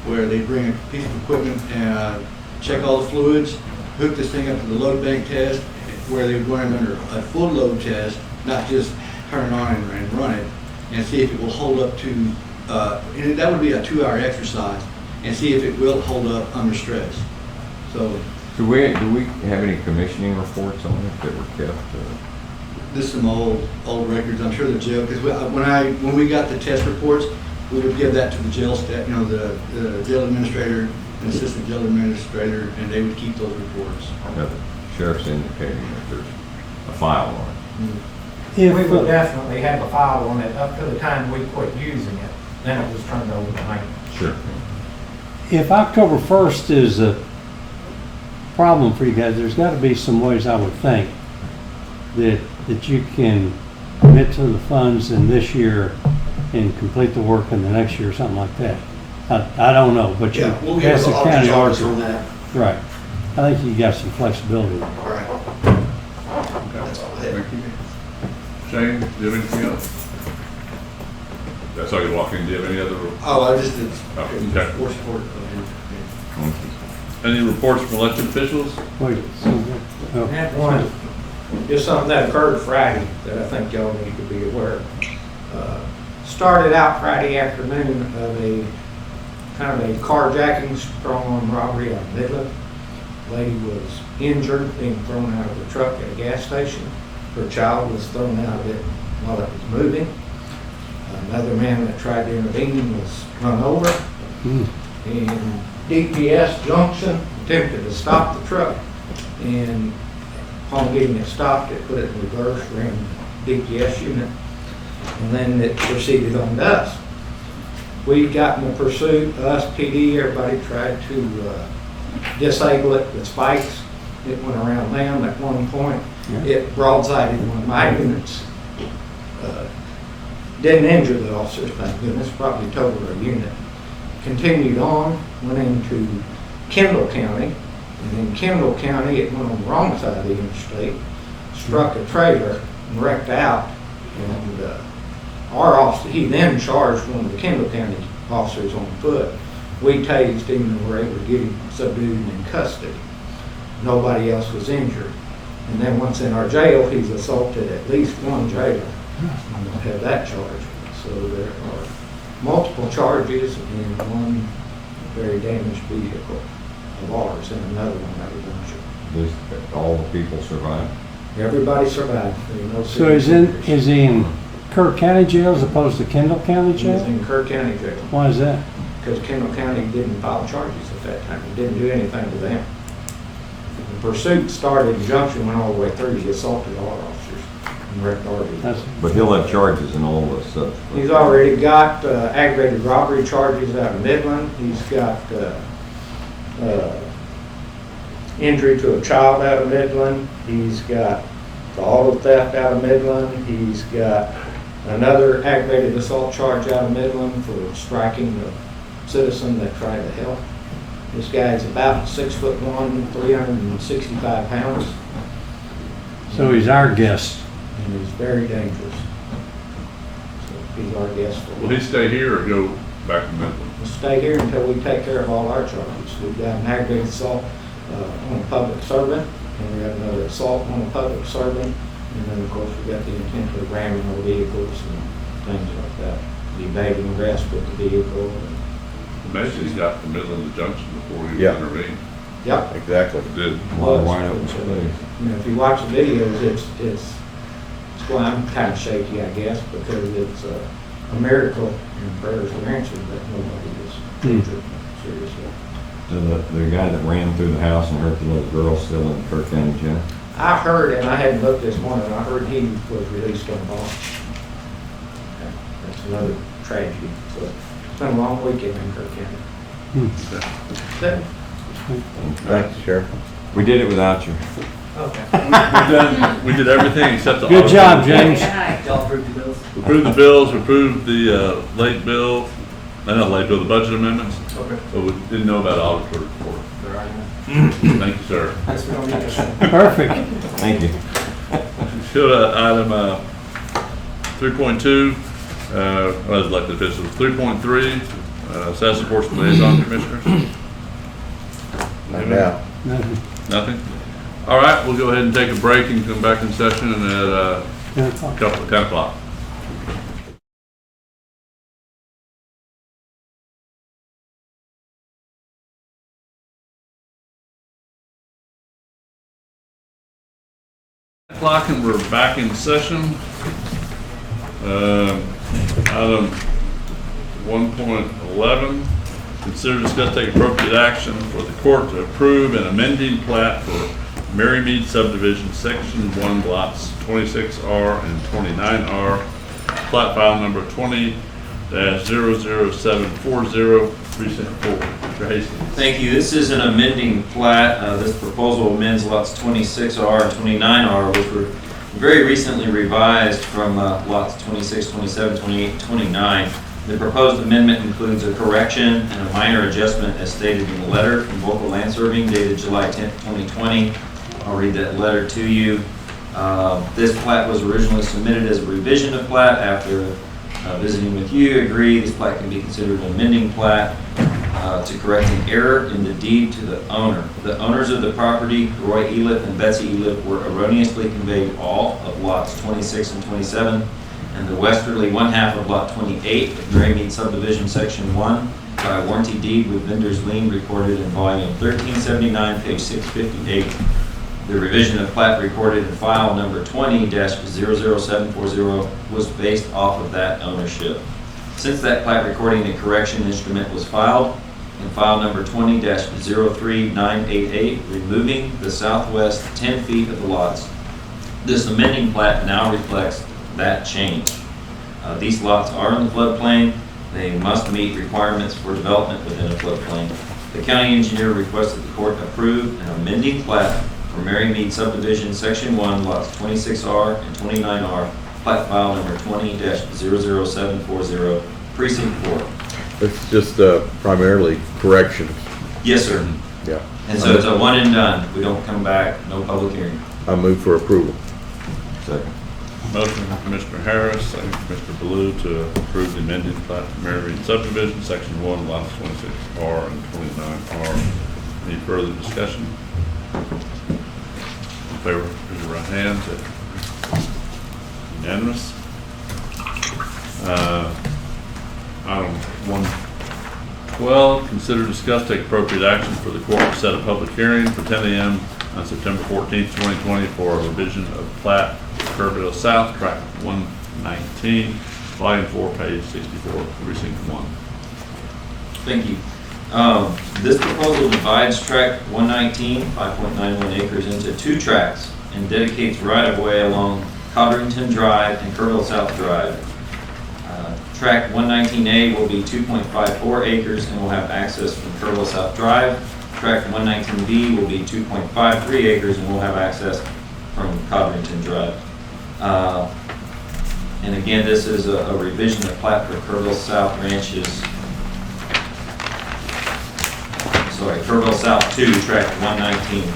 where they bring a piece of equipment and check all the fluids, hook this thing up to the load bank test, where they would run it under a full load test, not just turn it on and run it, and see if it will hold up to, and that would be a 2-hour exercise, and see if it will hold up under stress. So Do we have any commissioning reports on it that were kept? this is some old records. I'm sure the jail, because when we got the test reports, we would give that to the jail staff, the jail administrator and assistant jail administrator, and they would keep those reports. Yeah, the sheriff's indicating that there's a file on it. If, We would definitely have a file on it up to the time we quit using it. Then it was turned over to maintenance. Sure. if October 1st is a problem for you guys, there's got to be some ways, I would think, that you can commit to the funds in this year and complete the work in the next year, or something like that. I don't know, but you Yeah, we'll get ask the the auditor's county office auditor. on that. Right. I think you got some flexibility. All right. That's all I have. Thank you. Shane, do you have anything else? I saw you walk in. Do you have any other? Oh, I just did. Okay. More support. Any reports from elected officials? Wait, I had one, just something that occurred Friday that I think y'all need to be aware of. Started out Friday afternoon of a kind of a carjacking, strong-arm robbery on Midland. Lady was injured, being thrown out of the truck at a gas station. Her child was thrown out of it while it was moving. Another man that tried to intervene was run over. And DPS Junction attempted to stop the truck. And upon getting it stopped, it put it in reverse, ran the DPS unit, and then it proceeded on to us. We got in the pursuit, us, PD, everybody tried to disable it with spikes. It went around them at one point. It broadsided one of my units. Didn't injure the officers, thank goodness, probably totaled our unit. Continued on, went into Kendall County, and in Kendall County, it went on the wrong side of the interstate, struck a trailer and wrecked out. And our officer, he then charged one of the Kendall County officers on foot. We tased him and were able to get him subdued and in custody. Nobody else was injured. And then once in our jail, he's assaulted at least one jailer. And we'll have that charge. So there are multiple charges and one very damaged vehicle of ours and another one that was injured. Does all the people survive? Everybody survived. There were no So is he in Kirk County Jail as opposed to Kendall County He Jail? was in Kirk County Jail. Why is that? Because Kendall County didn't file charges at that time. It didn't do anything to them. The pursuit started in Junction, went all the way through. He assaulted our officers and wrecked our vehicles. But he'll have charges and all this stuff. He's already got aggravated robbery charges out of Midland. He's got injury to a child out of Midland. He's got the auto theft out of Midland. He's got another aggravated assault charge out of Midland for striking a citizen that tried to help. This guy's about 6'1", 365 pounds. So he's our guest. And he's very dangerous. So he's our guest. Will he stay here or go back to Midland? We'll stay here until we take care of all our charges. We've got an aggravated assault on a public servant, and we have another assault on a public servant, and then of course we got the intent of ramming our vehicles and things like that. Evading arrest with the vehicle. Imagine he's got from Midland to Junction before he Yeah. intervened. Yep. Exactly. Did. Wide open space. You know, if you watch the videos, it's well, I'm kind of shaky, I guess, because it's a miracle and prayers were answered that nobody was injured seriously. So the guy that ran through the house and hurt the little girl still in Kirk County Jail? I heard, and I hadn't looked this morning, I heard he was released on bond. That's another tragedy. So it's been a long weekend in Kirk County. Thanks, Sheriff. We did it without you. We did everything except the. Good job, James. Y'all approved the bills? We approved the bills, we approved the late bill, not late bill, the budget amendments. Okay. But we didn't know about auditor report. Thank you, sir. That's what I'm interested. Perfect. Thank you. Should item 3.2, as elected officials, 3.3, staff supports liaison commissioners. Not now. Nothing? All right, we'll go ahead and take a break and come back in session and at 10 o'clock. And we're back in session. Item 1.11, consider, discuss, take appropriate action for the court to approve an amending plat for Marymead subdivision, section 1, lots 26R and 29R, plat file number 20-00740, precinct 4. Mr. Hastings. Thank you. This is an amending plat. This proposal amends lots 26R and 29R, which were very recently revised from lots 26, 27, 28, 29. The proposed amendment includes a correction and a minor adjustment as stated in the letter from Local Land Serving dated July 10, 2020. I'll read that letter to you. This plat was originally submitted as a revision of plat. After visiting with you, agree this plat can be considered an amending plat to correct an error in the deed to the owner. The owners of the property, Roy Eliff and Betsy Eliff, were erroneously conveyed all of lots 26 and 27 and the westerly one half of lot 28 of Marymead subdivision section 1 by a warranty deed with vendor's lien recorded in volume 1379, page 658. The revision of plat recorded in file number 20-00740 was based off of that ownership. Since that plat recording and correction instrument was filed in file number 20-03988, removing the southwest 10 feet of the lots, this amending plat now reflects that change. These lots are in the floodplain. They must meet requirements for development within a floodplain. The county engineer requested the court approve an amending plat for Mary Mead subdivision, section 1, lots 26R and 29R, plat file number 20-00740, precinct 4. It's just primarily corrections. Yes, sir. Yeah. And so it's a one and done. We don't come back, no public hearing. I move for approval. Second. Motion from Commissioner Harris, second from Commissioner Blue to approve the amended plat for Mary Read subdivision, section 1, lots 26R and 29R. Any further discussion? In favor, raise your right hand. Unanimous. Item 112, consider, discuss, take appropriate action for the court to set a public hearing for 10 a.m. on September 14th, 2020 for a revision of plat Kerrville South, tract 119, volume 4, page 64, precinct 1. Thank you. This proposal divides tract 119, 5.91 acres, into 2 tracts and dedicates right-of-way along Codrington Drive and Kerrville South Drive. Tract 119A will be 2.54 acres and will have access from Kerrville South Drive. Tract 119B will be 2.53 acres and will have access from Codrington Drive. And again, this is a revision of plat for Kerrville South Ranches. Sorry, Kerrville South 2, tract 119.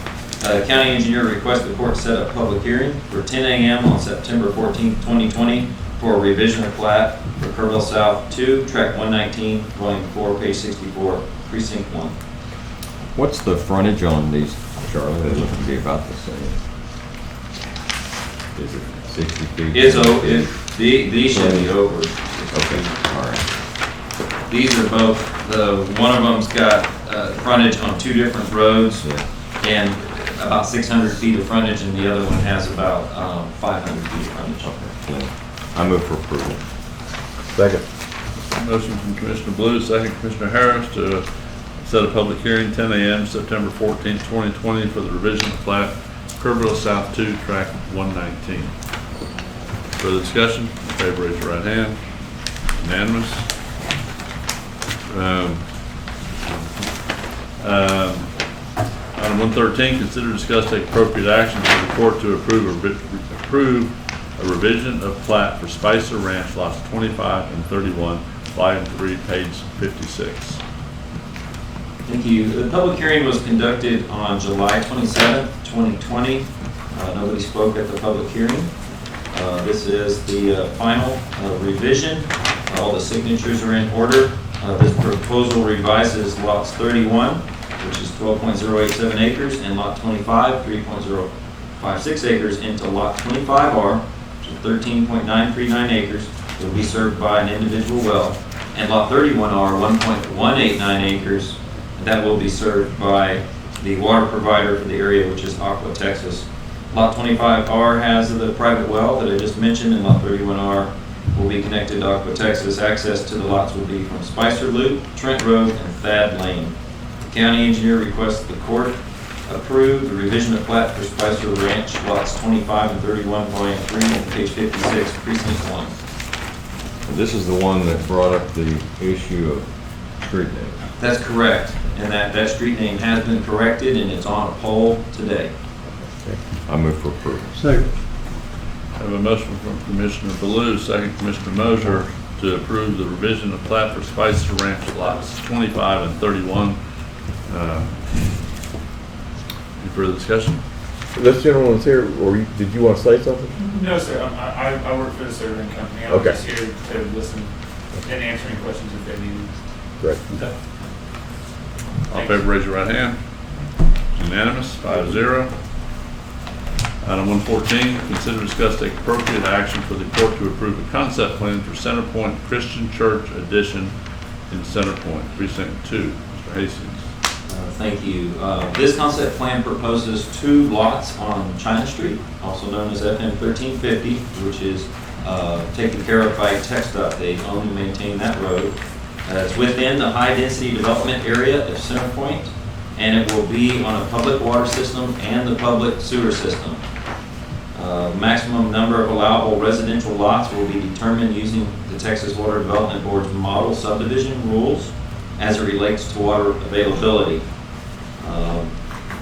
County engineer requests the court set a public hearing for 10 a.m. on September 14, 2020 for a revision of plat for Kerrville South 2, tract 119, volume 4, page 64, precinct 1. What's the frontage on these, Charlie? They look to be about the same. Is it 60 feet? These should be over. Okay, all right. These are both, one of them's got frontage on 2 different roads and about 600 feet of frontage, and the other one has about 500 feet of frontage. Okay. I move for approval. Second. Motion from Commissioner Blue, second Commissioner Harris to set a public hearing 10 a.m. September 14th, 2020 for the revision of plat Kerrville South 2, tract 119. Further discussion? In favor, raise your right hand. Unanimous. Item 113, consider, discuss, take appropriate action for the court to approve a revision of plat for Spicer Ranch lots 25 and 31, volume 3, page 56. Thank you. The public hearing was conducted on July 27, 2020. Nobody spoke at the public hearing. This is the final revision. All the signatures are in order. This proposal revises lots 31, which is 12.087 acres, and lot 25, 3.056 acres, into lot 25R, which is 13.939 acres. It will be served by an individual well, and lot 31R, 1.189 acres, and that will be served by the water provider for the area, which is Aqua Texas. Lot 25R has the private well that I just mentioned, and lot 31R will be connected to Aqua Texas. Access to the lots will be from Spicer Loop, Trent Road, and Thad Lane. The county engineer requests the court approve the revision of plat for Spicer Ranch, lots 25 and 31, volume 3, on page 56, precinct 1. This is the one that brought up the issue of street name. That's correct, and that street name has been corrected, and it's on a poll today. Okay. I move for approval. Second. I have a motion from Commissioner Blue, second Commissioner Mosier, to approve the revision of plat for Spicer Ranch lots 25 and 31. Any further discussion? This gentleman's here, or did you want to say something? No, sir. I work for the surveying company. I'm just here to listen and answer any questions if they need. Great. Okay. All in favor, raise your right hand. Unanimous, 5-0. Item 114, consider, discuss, take appropriate action for the court to approve a concept plan for Center Point Christian Church addition in Center Point, Precinct 2. Mr. Hastings. Thank you. This concept plan proposes 2 lots on China Street, also known as FM 1350, which is taken care of by TxDOT. They own and maintain that road. It's within the high-density development area of Centerpoint, and it will be on a public water system and the public sewer system. Maximum number of allowable residential lots will be determined using the Texas Water Development Board's model subdivision rules as it relates to water availability.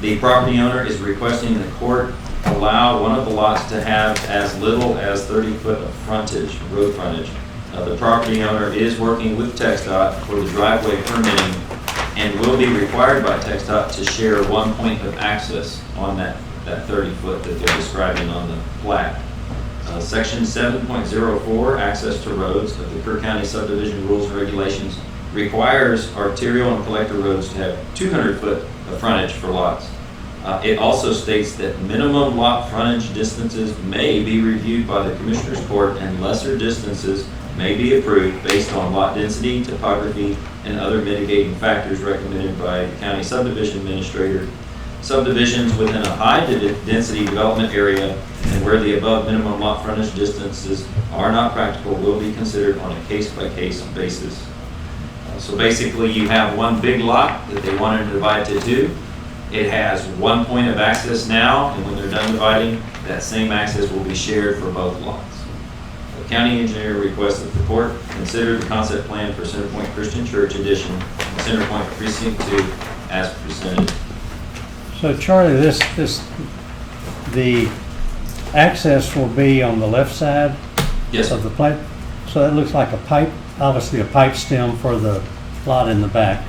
The property owner is requesting the court allow one of the lots to have as little as 30 foot of frontage, road frontage. The property owner is working with TxDOT for the driveway permitting and will be required by TxDOT to share 1 point of access on that 30 foot that they're describing on the plat. Section 7.04, access to roads of the Kerr County subdivision rules and regulations, requires arterial and collector roads to have 200 foot of frontage for lots. It also states that minimum lot frontage distances may be reviewed by the Commissioner's Court and lesser distances may be approved based on lot density, topography, and other mitigating factors recommended by the county subdivision administrator. Subdivisions within a high density development area and where the above minimum lot frontage distances are not practical will be considered on a case-by-case basis. So basically you have one big lot that they want to divide to 2. It has 1 point of access now, and when they're done dividing, that same access will be shared for both lots. The county engineer requests that the court consider the concept plan for Centerpoint Christian Church Edition, Centerpoint Precinct 2 as presented. So Charlie, the access will be on the left side Yes, of the pipe? So that looks like a pipe, obviously a pipe stem for the lot in the back.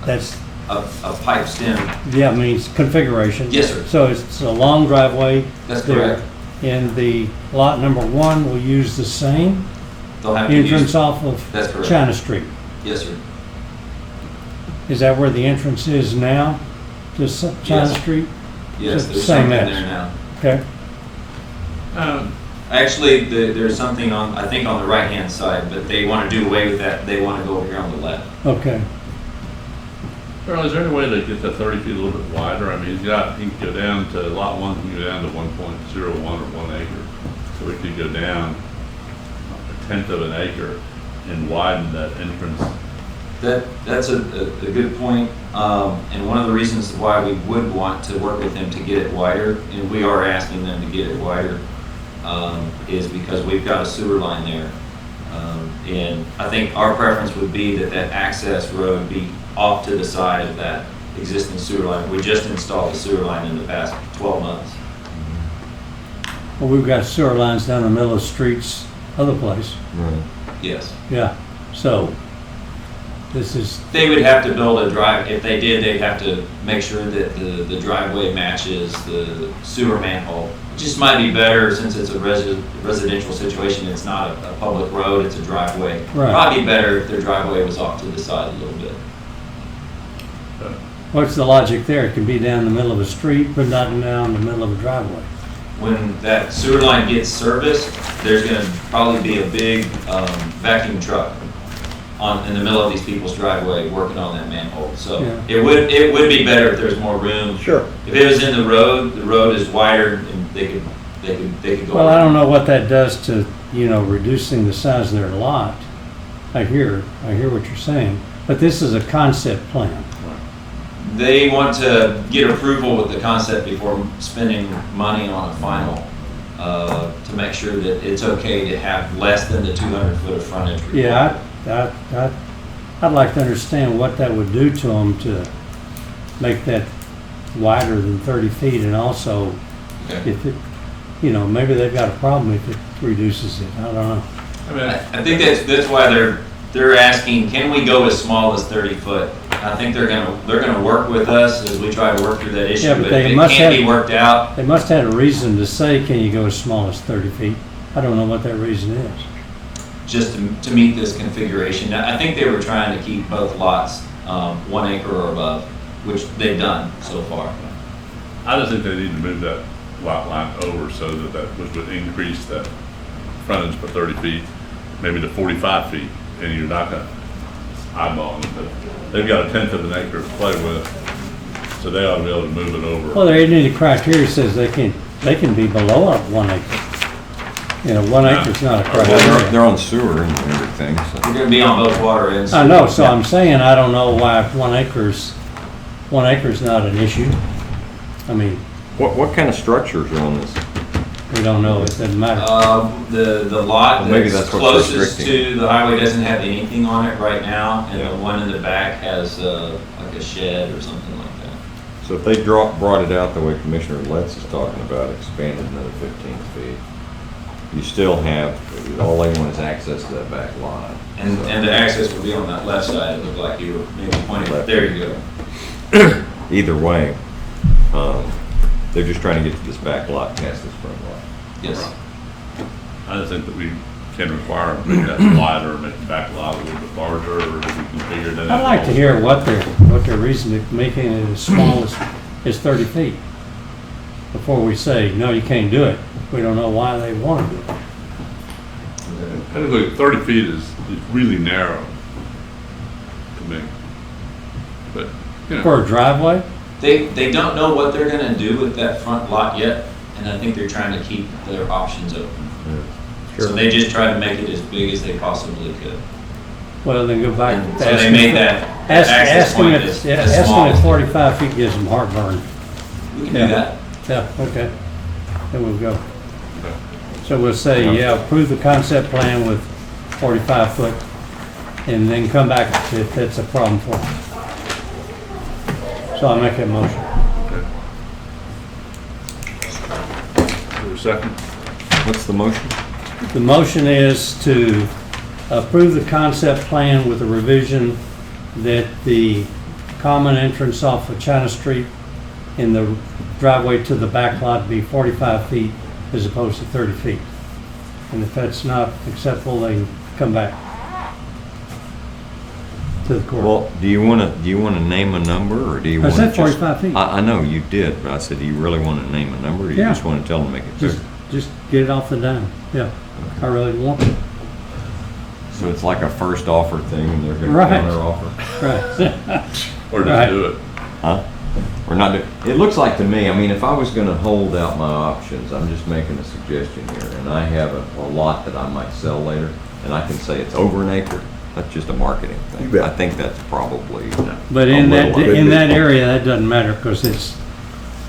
That's, a pipe stem. yeah, I mean, it's configuration. Yes, sir. So it's a long driveway. That's there. correct. And the lot number 1 will use the same They'll have to entrance use, off of that's correct. China Street. Yes, sir. Is that where the entrance is now, to China Yes. Street? Yes, So there's same something as. there now. Okay. Actually, there's something on, I think on the right-hand side, but they want to do away with that. They want to go over here on the left. Okay. Earl, is there any way to get that 30 feet a little bit wider? I mean, he can go down to lot 1, can go down to 1.01 or 1 acre. So we could go down 1/10 of an acre and widen that entrance. That's a good point. And one of the reasons why we would want to work with them to get it wider, and we are asking them to get it wider, is because we've got a sewer line there. And I think our preference would be that that access road be off to the side of that existing sewer line. We just installed a sewer line in the past 12 months. Well, we've got sewer lines down the middle of streets, other place. Right. Yes. Yeah. So this is, They would have to build a drive, if they did, they'd have to make sure that the driveway matches the sewer manhole. It just might be better since it's a residential situation, it's not a public road, it's a driveway. Right. Probably better if their driveway was off to the side a little bit. what's the logic there? It can be down the middle of a street, but not down the middle of a driveway. When that sewer line gets serviced, there's gonna probably be a big vacuum truck in the middle of these people's driveway working on that manhole. So Yeah. it would be better if there's more room. Sure. If it was in the road is wider and they could go. Well, I don't know what that does to, reducing the size of their lot. I hear what you're saying, but this is a concept plan. They want to get approval with the concept before spending money on a final, to make sure that it's okay to have less than the 200 foot of frontage required. Yeah, I'd like to understand what that would do to them to make that wider than 30 feet, and also Okay. if it, maybe they've got a problem if it reduces it. I don't know. I think that's why they're asking, can we go as small as 30 foot? I think they're gonna work with us as we try to work through that issue, Yeah, but but they if it must can't have- be worked out, They must have a reason to say, can you go as small as 30 feet? I don't know what that reason is. just to meet this configuration. I think they were trying to keep both lots 1 acre or above, which they've done so far. I just think they need to move that lot line over so that would increase that frontage for 30 feet, maybe to 45 feet, and you're not gonna, eyeballing it, but they've got a 1/10 of an acre to play with, so they ought to be able to move it over. Well, there isn't any criteria says they can be below a 1 acre. You know, 1 acre's not a Well, criteria. they're on sewer and everything, so. We're gonna be on both water and sewer. I know, so I'm saying I don't know why 1 acre's not an issue. I mean, What kind of structures are on this? we don't know, it doesn't matter. The lot Well, maybe that's that's what's closest restricting. to the highway doesn't have anything on it right now, and Yeah. the one in the back has like a shed or something like that. So if they brought it out the way Commissioner Letts is talking about, expanded another 15 feet, you still have, all they want is access to that back lot. And the access will be on that left side, it looked like you were maybe pointing, Left. there you go. Either way, they're just trying to get to this back lot past this front lot. Yes. I just think that we can require them to make that wider, make the back lot a little bit larger, or if we can figure that out. I'd like to hear what their reason to making it as small as 30 feet before we say, no, you can't do it. We don't know why they want to do it. I think 30 feet is really narrow to me. But, you know. For a driveway? They don't know what they're gonna do with that front lot yet, and I think they're trying to keep their options open. Sure. So they just try to make it as big as they possibly could. Well, then go back. And so they made that access point as small Asking as at 45 feet gives them heartburn. We can do that. Yeah, okay. Then we'll go. So we'll say, yeah, approve the concept plan with 45 foot, and then come back if that's a problem for them. So I'll make that motion. Is there a second? What's the motion? The motion is to approve the concept plan with a revision that the common entrance off of China Street in the driveway to the back lot be 45 feet as opposed to 30 feet. And if that's not acceptable, they can come back to the court. Well, do you want to name a number, or do you I want to said 45 feet. I know you did, but I said, do you really want to name a number, or do you Yeah. just want to tell them to make it bigger? Just get it off the dime. Yeah, I really want it. So it's like a first offer thing, and they're going to Right. counter offer? Right. Or just Right. do it. Huh? Or not do, it looks like to me, I mean, if I was going to hold out my options, I'm just making a suggestion here, and I have a lot that I might sell later, and I can say it's over an acre. That's just a marketing You thing. bet. I think that's probably. But a in little that area, that doesn't matter because it's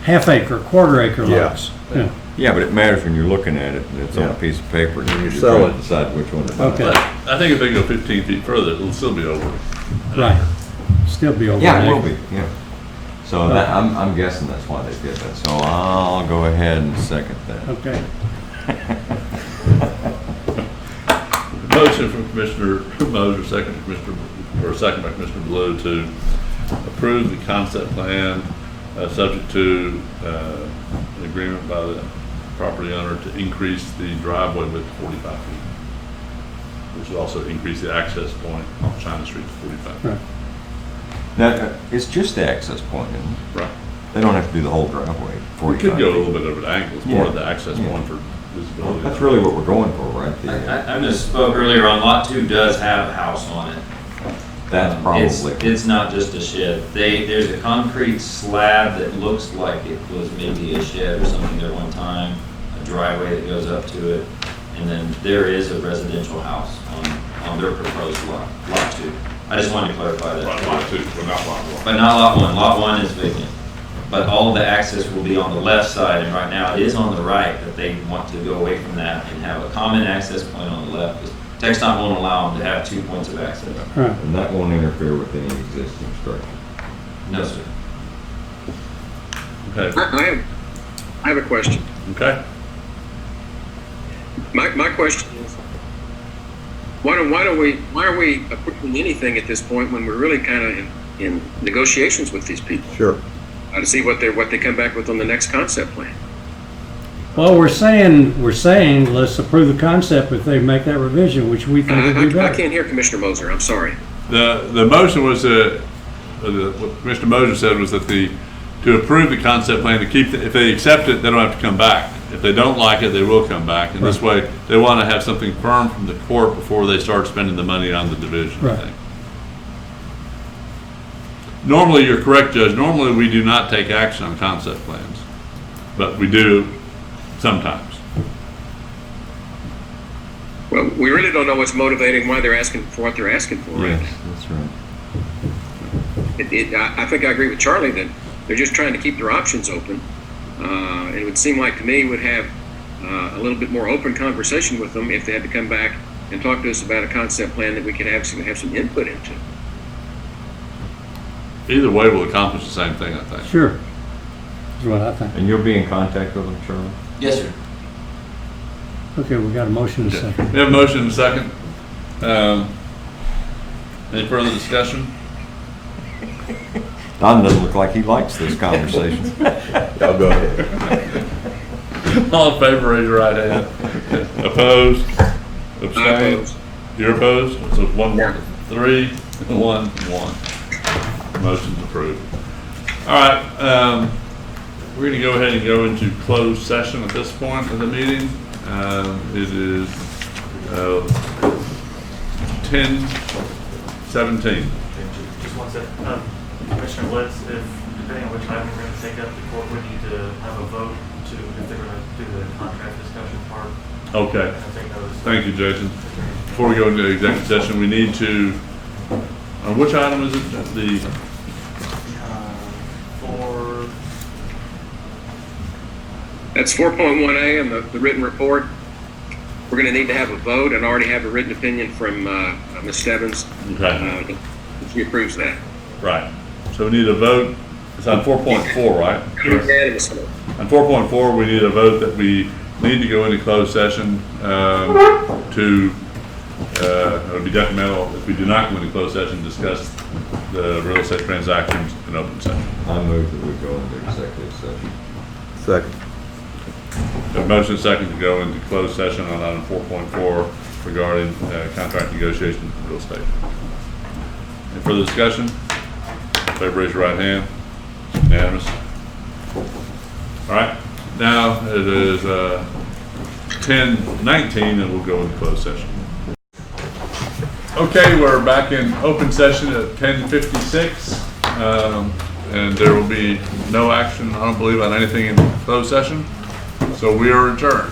half acre, quarter acre Yeah. lots. Yeah. Yeah, but it matters when you're looking at it, and it's on Yeah. a piece of paper, and you're Sell trying it. to decide which one to buy. Okay. But I think if they go 15 feet further, it'll still be over. Right. Still be over. Yeah, an it will acre. be, yeah. So that, I'm guessing that's why they did that, so I'll go ahead and second that. Okay. Motion from Commissioner Moser, second by Commissioner Blue to approve the concept plan, subject to an agreement by the property owner to increase the driveway width to 45 feet, which would also increase the access point on China Street to 45 feet. Right. Now, it's just the access point, isn't it? Right. They don't have to do the whole driveway, We 45 could go a feet. little bit over the angle, it's more of Yeah. the access Yeah. point for visibility. That's really what we're going for, right? I misspoke earlier on, lot 2 does have a house on it. That's probably. It's not just a shed. There's a concrete slab that looks like it was maybe a shed or something there one time, a driveway that goes up to it, and then there is a residential house on their proposed lot 2. I just wanted to clarify that. Right, lot 2, but not lot 1. But not lot 1. Lot 1 is vacant. But all of the access will be on the left side, and right now it is on the right, but they want to go away from that and have a common access point on the left. Because TxDOT won't allow them to have 2 points of access. Right. And that won't interfere with any existing structure. No, sir. Okay, I have a question. okay. My question is, why are we approving anything at this point when we're really kind of in negotiations with these people Sure. to see what they come back with on the next concept plan? Well, we're saying, let's approve the concept if they make that revision, which we think would be I better. can't hear Commissioner Moser. I'm sorry. The motion was, what Commissioner Moser said was that to approve the concept plan, to keep, if they accept it, they don't have to come back. If they don't like it, they will come back. And this way, they want to have something firm from the court before they start spending the money on the division, I Right. think. Normally, you're correct, Judge. Normally, we do not take action on concept plans, but we do sometimes. Well, we really don't know what's motivating why they're asking for what they're asking for, right? Yes, that's right. I think I agree with Charlie that they're just trying to keep their options open. It would seem like to me would have a little bit more open conversation with them if they had to come back and talk to us about a concept plan that we could have some input into. Either way will accomplish the same thing, I think. Sure. That's what I think. And you'll be in contact with them, Charlie? Yes, sir. Okay, we got a motion and a Okay. second. We have a motion and a second. Any further discussion? Don doesn't look like he likes this conversation. Y'all go ahead. All in favor, raise your right hand. Opposed? I Abstained? oppose. You're opposed? So it's 1-1-3, 1-1. Motion's approved. All right, we're gonna go ahead and go into closed session at this point of the meeting. It is 10:17. Just one second. Commissioner Litz, depending on which item we're going to take up, the court would need to have a vote to, if they're going to do the contract discussion part. Okay. And take those. Thank you, Jason. Before we go into executive session, we need to, which item is it? That's 4.1A in the written report. We're going to need to have a vote and already have a written opinion from Ms. Stebbins. Okay. She approves that. Right. So we need a vote. It's on 4.4, right? Unanimously. On 4.4, we need a vote that we need to go into closed session it would be detrimental if we do not go into closed session, discuss the real estate transactions in open session. I move that we go into executive session. Second. A motion second to go into closed session on item 4.4 regarding contract negotiations in real estate. Any further discussion? Favor, raise your right hand. Unanimous. All right. Now it is 10:19 and we'll go into closed session. Okay, we're back in open session at 10:56, and there will be no action, I don't believe, on anything in closed session. So we are adjourned.